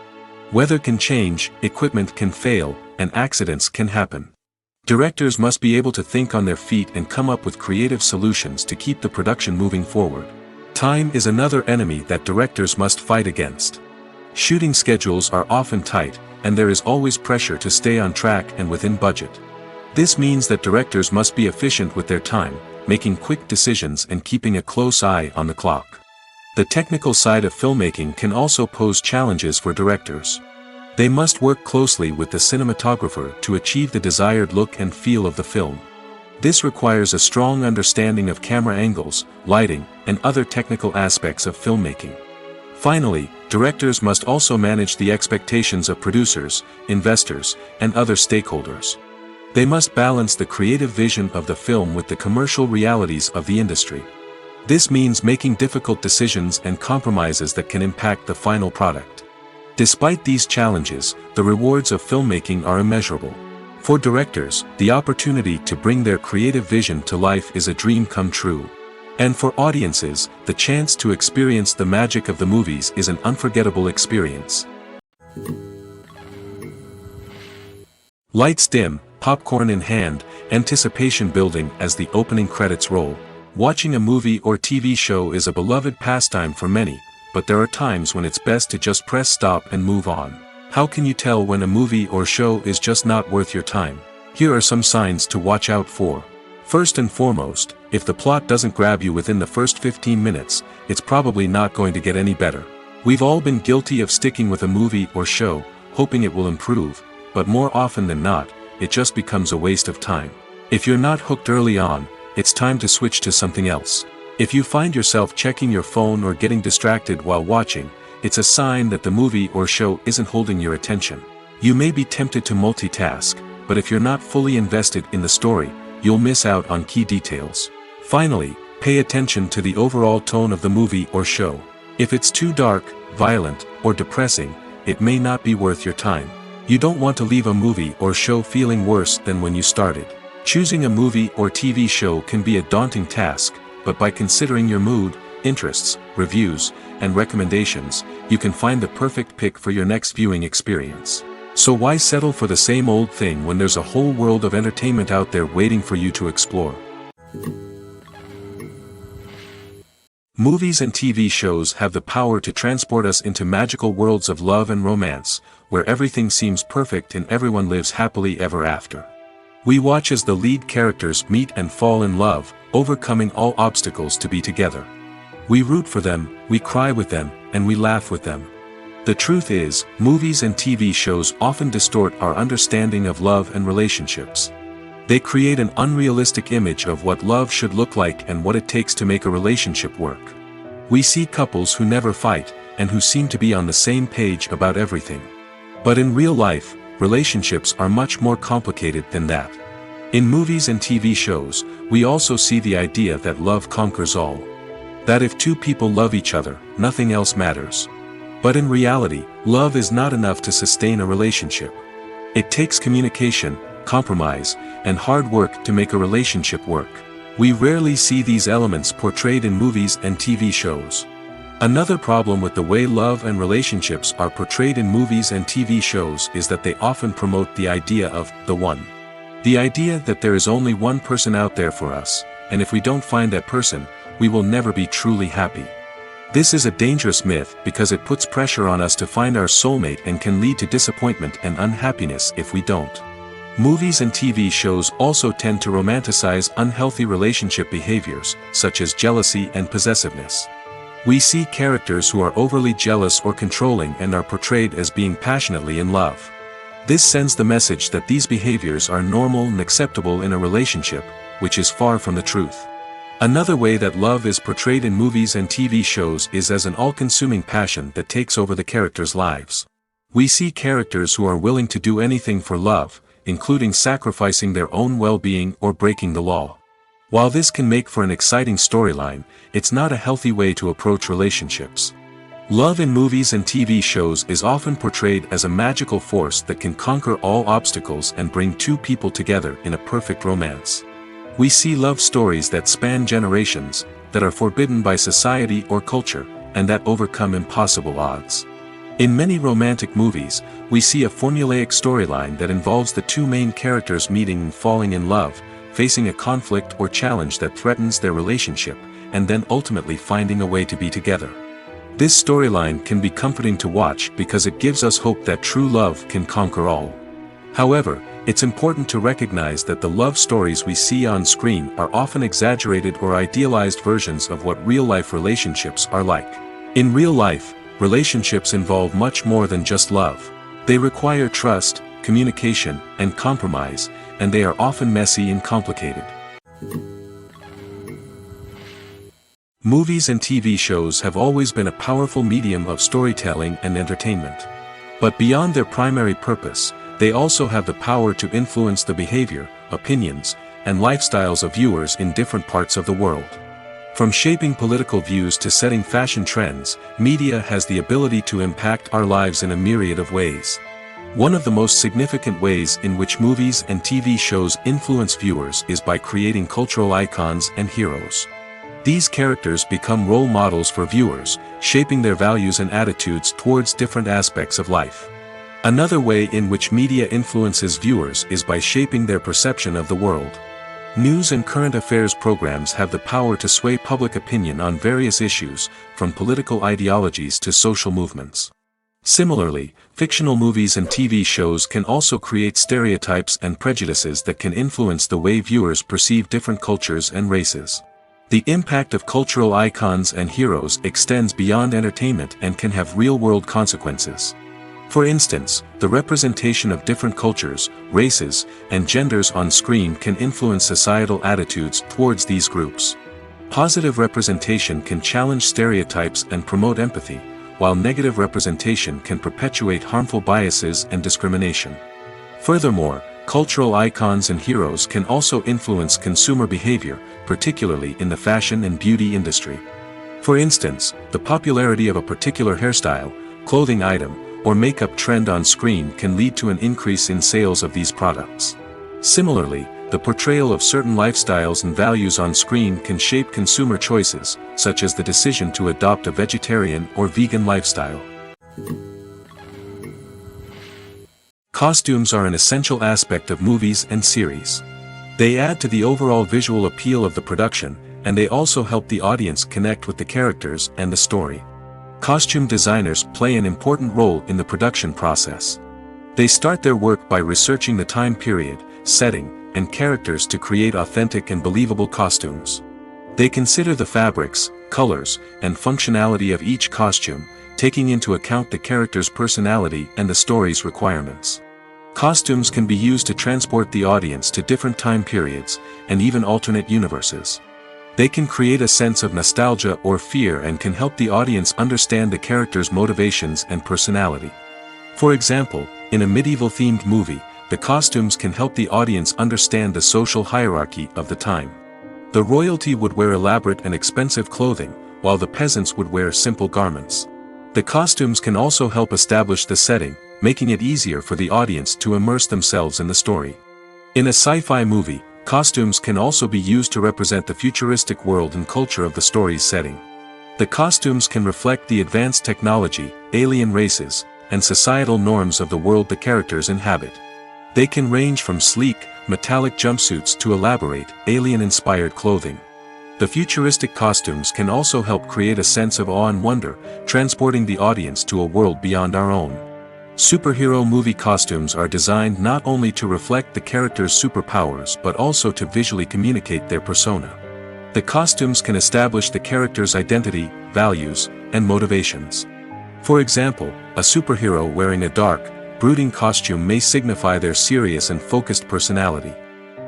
Weather can change, equipment can fail, and accidents can happen. Directors must be able to think on their feet and come up with creative solutions to keep the production moving forward. Time is another enemy that directors must fight against. Shooting schedules are often tight, and there is always pressure to stay on track and within budget. This means that directors must be efficient with their time, making quick decisions and keeping a close eye on the clock. The technical side of filmmaking can also pose challenges for directors. They must work closely with the cinematographer to achieve the desired look and feel of the film. This requires a strong understanding of camera angles, lighting, and other technical aspects of filmmaking. Finally, directors must also manage the expectations of producers, investors, and other stakeholders. They must balance the creative vision of the film with the commercial realities of the industry. This means making difficult decisions and compromises that can impact the final product. Despite these challenges, the rewards of filmmaking are immeasurable. For directors, the opportunity to bring their creative vision to life is a dream come true. And for audiences, the chance to experience the magic of the movies is an unforgettable experience. Lights dim, popcorn in hand, anticipation building as the opening credits roll. Watching a movie or TV show is a beloved pastime for many, but there are times when it's best to just press stop and move on. How can you tell when a movie or show is just not worth your time? Here are some signs to watch out for. First and foremost, if the plot doesn't grab you within the first 15 minutes, it's probably not going to get any better. We've all been guilty of sticking with a movie or show, hoping it will improve, but more often than not, it just becomes a waste of time. If you're not hooked early on, it's time to switch to something else. If you find yourself checking your phone or getting distracted while watching, it's a sign that the movie or show isn't holding your attention. You may be tempted to multitask, but if you're not fully invested in the story, you'll miss out on key details. Finally, pay attention to the overall tone of the movie or show. If it's too dark, violent, or depressing, it may not be worth your time. You don't want to leave a movie or show feeling worse than when you started. Choosing a movie or TV show can be a daunting task, but by considering your mood, interests, reviews, and recommendations, you can find the perfect pick for your next viewing experience. So why settle for the same old thing when there's a whole world of entertainment out there waiting for you to explore? Movies and TV shows have the power to transport us into magical worlds of love and romance, where everything seems perfect and everyone lives happily ever after. We watch as the lead characters meet and fall in love, overcoming all obstacles to be together. We root for them, we cry with them, and we laugh with them. The truth is, movies and TV shows often distort our understanding of love and relationships. They create an unrealistic image of what love should look like and what it takes to make a relationship work. We see couples who never fight, and who seem to be on the same page about everything. But in real life, relationships are much more complicated than that. In movies and TV shows, we also see the idea that love conquers all. That if two people love each other, nothing else matters. But in reality, love is not enough to sustain a relationship. It takes communication, compromise, and hard work to make a relationship work. We rarely see these elements portrayed in movies and TV shows. Another problem with the way love and relationships are portrayed in movies and TV shows is that they often promote the idea of the one. The idea that there is only one person out there for us, and if we don't find that person, we will never be truly happy. This is a dangerous myth because it puts pressure on us to find our soulmate and can lead to disappointment and unhappiness if we don't. Movies and TV shows also tend to romanticize unhealthy relationship behaviors, such as jealousy and possessiveness. We see characters who are overly jealous or controlling and are portrayed as being passionately in love. This sends the message that these behaviors are normal and acceptable in a relationship, which is far from the truth. Another way that love is portrayed in movies and TV shows is as an all-consuming passion that takes over the characters' lives. We see characters who are willing to do anything for love, including sacrificing their own well-being or breaking the law. While this can make for an exciting storyline, it's not a healthy way to approach relationships. Love in movies and TV shows is often portrayed as a magical force that can conquer all obstacles and bring two people together in a perfect romance. We see love stories that span generations, that are forbidden by society or culture, and that overcome impossible odds. In many romantic movies, we see a formulaic storyline that involves the two main characters meeting and falling in love, facing a conflict or challenge that threatens their relationship, and then ultimately finding a way to be together. This storyline can be comforting to watch because it gives us hope that true love can conquer all. However, it's important to recognize that the love stories we see on screen are often exaggerated or idealized versions of what real-life relationships are like. In real life, relationships involve much more than just love. They require trust, communication, and compromise, and they are often messy and complicated. Movies and TV shows have always been a powerful medium of storytelling and entertainment. But beyond their primary purpose, they also have the power to influence the behavior, opinions, and lifestyles of viewers in different parts of the world. From shaping political views to setting fashion trends, media has the ability to impact our lives in a myriad of ways. One of the most significant ways in which movies and TV shows influence viewers is by creating cultural icons and heroes. These characters become role models for viewers, shaping their values and attitudes towards different aspects of life. Another way in which media influences viewers is by shaping their perception of the world. News and current affairs programs have the power to sway public opinion on various issues, from political ideologies to social movements. Similarly, fictional movies and TV shows can also create stereotypes and prejudices that can influence the way viewers perceive different cultures and races. The impact of cultural icons and heroes extends beyond entertainment and can have real-world consequences. For instance, the representation of different cultures, races, and genders on screen can influence societal attitudes towards these groups. Positive representation can challenge stereotypes and promote empathy, while negative representation can perpetuate harmful biases and discrimination. Furthermore, cultural icons and heroes can also influence consumer behavior, particularly in the fashion and beauty industry. For instance, the popularity of a particular hairstyle, clothing item, or makeup trend on screen can lead to an increase in sales of these products. Similarly, the portrayal of certain lifestyles and values on screen can shape consumer choices, such as the decision to adopt a vegetarian or vegan lifestyle. Costumes are an essential aspect of movies and series. They add to the overall visual appeal of the production, and they also help the audience connect with the characters and the story. Costume designers play an important role in the production process. They start their work by researching the time period, setting, and characters to create authentic and believable costumes. They consider the fabrics, colors, and functionality of each costume, taking into account the character's personality and the story's requirements. Costumes can be used to transport the audience to different time periods, and even alternate universes. They can create a sense of nostalgia or fear and can help the audience understand the character's motivations and personality. For example, in a medieval-themed movie, the costumes can help the audience understand the social hierarchy of the time. The royalty would wear elaborate and expensive clothing, while the peasants would wear simple garments. The costumes can also help establish the setting, making it easier for the audience to immerse themselves in the story. In a sci-fi movie, costumes can also be used to represent the futuristic world and culture of the story's setting. The costumes can reflect the advanced technology, alien races, and societal norms of the world the characters inhabit. They can range from sleek, metallic jumpsuits to elaborate, alien-inspired clothing. The futuristic costumes can also help create a sense of awe and wonder, transporting the audience to a world beyond our own. Superhero movie costumes are designed not only to reflect the character's superpowers but also to visually communicate their persona. The costumes can establish the character's identity, values, and motivations. For example, a superhero wearing a dark, brooding costume may signify their serious and focused personality.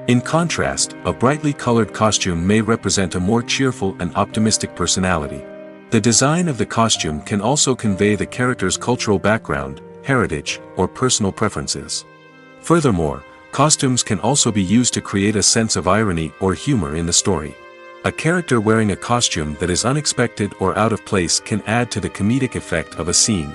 In contrast, a brightly colored costume may represent a more cheerful and optimistic personality. The design of the costume can also convey the character's cultural background, heritage, or personal preferences. Furthermore, costumes can also be used to create a sense of irony or humor in the story. A character wearing a costume that is unexpected or out of place can add to the comedic effect of a scene.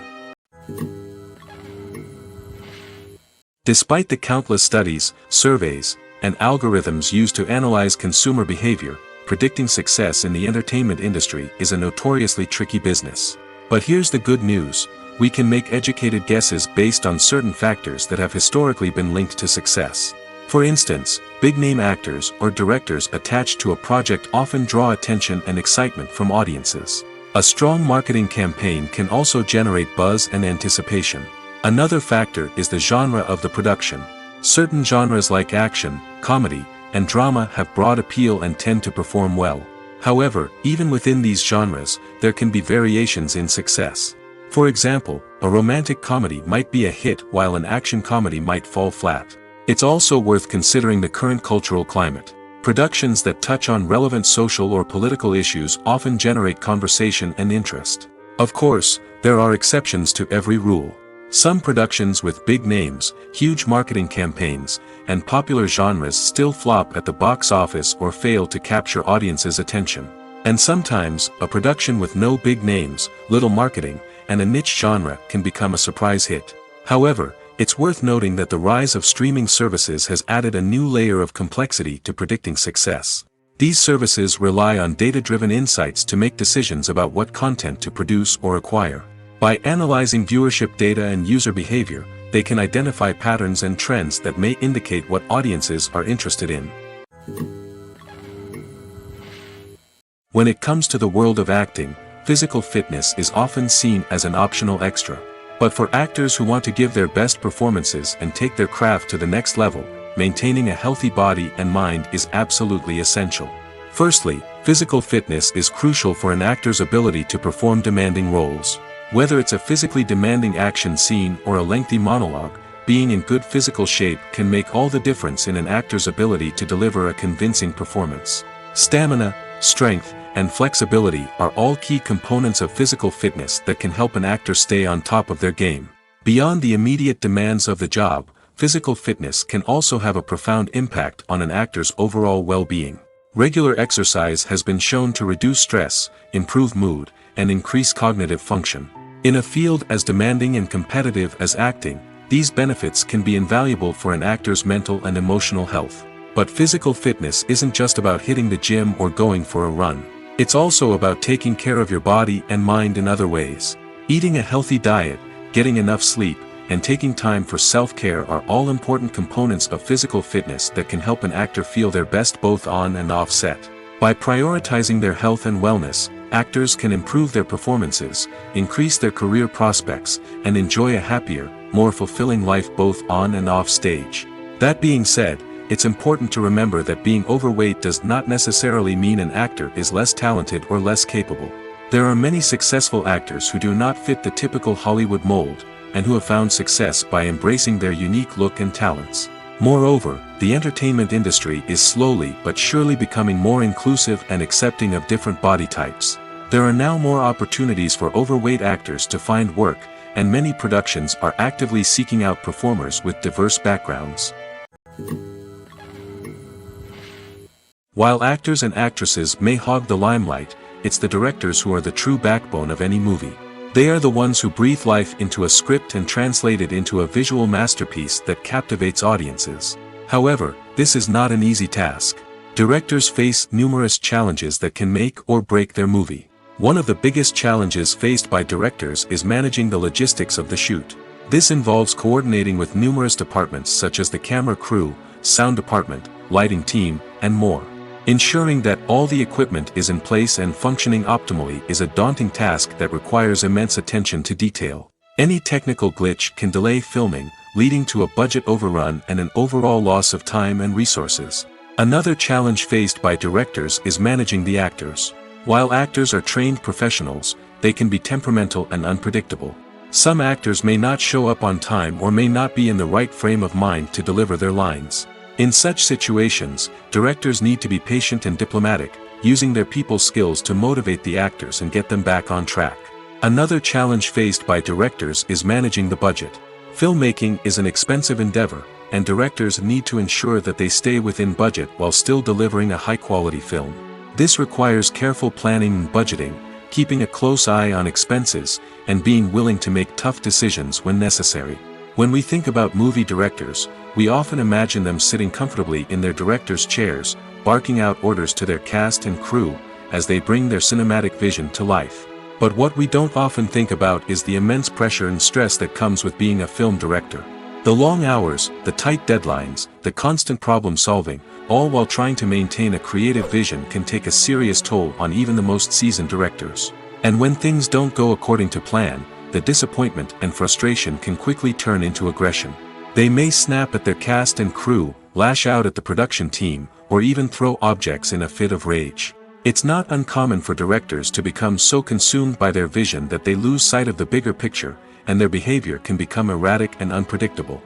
Despite the countless studies, surveys, and algorithms used to analyze consumer behavior, predicting success in the entertainment industry is a notoriously tricky business. But here's the good news. We can make educated guesses based on certain factors that have historically been linked to success. For instance, big-name actors or directors attached to a project often draw attention and excitement from audiences. A strong marketing campaign can also generate buzz and anticipation. Another factor is the genre of the production. Certain genres like action, comedy, and drama have broad appeal and tend to perform well. However, even within these genres, there can be variations in success. For example, a romantic comedy might be a hit while an action comedy might fall flat. It's also worth considering the current cultural climate. Productions that touch on relevant social or political issues often generate conversation and interest. Of course, there are exceptions to every rule. Some productions with big names, huge marketing campaigns, and popular genres still flop at the box office or fail to capture audiences' attention. And sometimes, a production with no big names, little marketing, and a niche genre can become a surprise hit. However, it's worth noting that the rise of streaming services has added a new layer of complexity to predicting success. These services rely on data-driven insights to make decisions about what content to produce or acquire. By analyzing viewership data and user behavior, they can identify patterns and trends that may indicate what audiences are interested in. When it comes to the world of acting, physical fitness is often seen as an optional extra. But for actors who want to give their best performances and take their craft to the next level, maintaining a healthy body and mind is absolutely essential. Firstly, physical fitness is crucial for an actor's ability to perform demanding roles. Whether it's a physically demanding action scene or a lengthy monologue, being in good physical shape can make all the difference in an actor's ability to deliver a convincing performance. Stamina, strength, and flexibility are all key components of physical fitness that can help an actor stay on top of their game. Beyond the immediate demands of the job, physical fitness can also have a profound impact on an actor's overall well-being. Regular exercise has been shown to reduce stress, improve mood, and increase cognitive function. In a field as demanding and competitive as acting, these benefits can be invaluable for an actor's mental and emotional health. But physical fitness isn't just about hitting the gym or going for a run. It's also about taking care of your body and mind in other ways. Eating a healthy diet, getting enough sleep, and taking time for self-care are all important components of physical fitness that can help an actor feel their best both on and off set. By prioritizing their health and wellness, actors can improve their performances, increase their career prospects, and enjoy a happier, more fulfilling life both on and off stage. That being said, it's important to remember that being overweight does not necessarily mean an actor is less talented or less capable. There are many successful actors who do not fit the typical Hollywood mold, and who have found success by embracing their unique look and talents. Moreover, the entertainment industry is slowly but surely becoming more inclusive and accepting of different body types. There are now more opportunities for overweight actors to find work, and many productions are actively seeking out performers with diverse backgrounds. While actors and actresses may hog the limelight, it's the directors who are the true backbone of any movie. They are the ones who breathe life into a script and translate it into a visual masterpiece that captivates audiences. However, this is not an easy task. Directors face numerous challenges that can make or break their movie. One of the biggest challenges faced by directors is managing the logistics of the shoot. This involves coordinating with numerous departments such as the camera crew, sound department, lighting team, and more. Ensuring that all the equipment is in place and functioning optimally is a daunting task that requires immense attention to detail. Any technical glitch can delay filming, leading to a budget overrun and an overall loss of time and resources. Another challenge faced by directors is managing the actors. While actors are trained professionals, they can be temperamental and unpredictable. Some actors may not show up on time or may not be in the right frame of mind to deliver their lines. In such situations, directors need to be patient and diplomatic, using their people skills to motivate the actors and get them back on track. Another challenge faced by directors is managing the budget. Filmmaking is an expensive endeavor, and directors need to ensure that they stay within budget while still delivering a high-quality film. This requires careful planning and budgeting, keeping a close eye on expenses, and being willing to make tough decisions when necessary. When we think about movie directors, we often imagine them sitting comfortably in their director's chairs, barking out orders to their cast and crew, as they bring their cinematic vision to life. But what we don't often think about is the immense pressure and stress that comes with being a film director. The long hours, the tight deadlines, the constant problem solving, all while trying to maintain a creative vision can take a serious toll on even the most seasoned directors. And when things don't go according to plan, the disappointment and frustration can quickly turn into aggression. They may snap at their cast and crew, lash out at the production team, or even throw objects in a fit of rage. It's not uncommon for directors to become so consumed by their vision that they lose sight of the bigger picture, and their behavior can become erratic and unpredictable.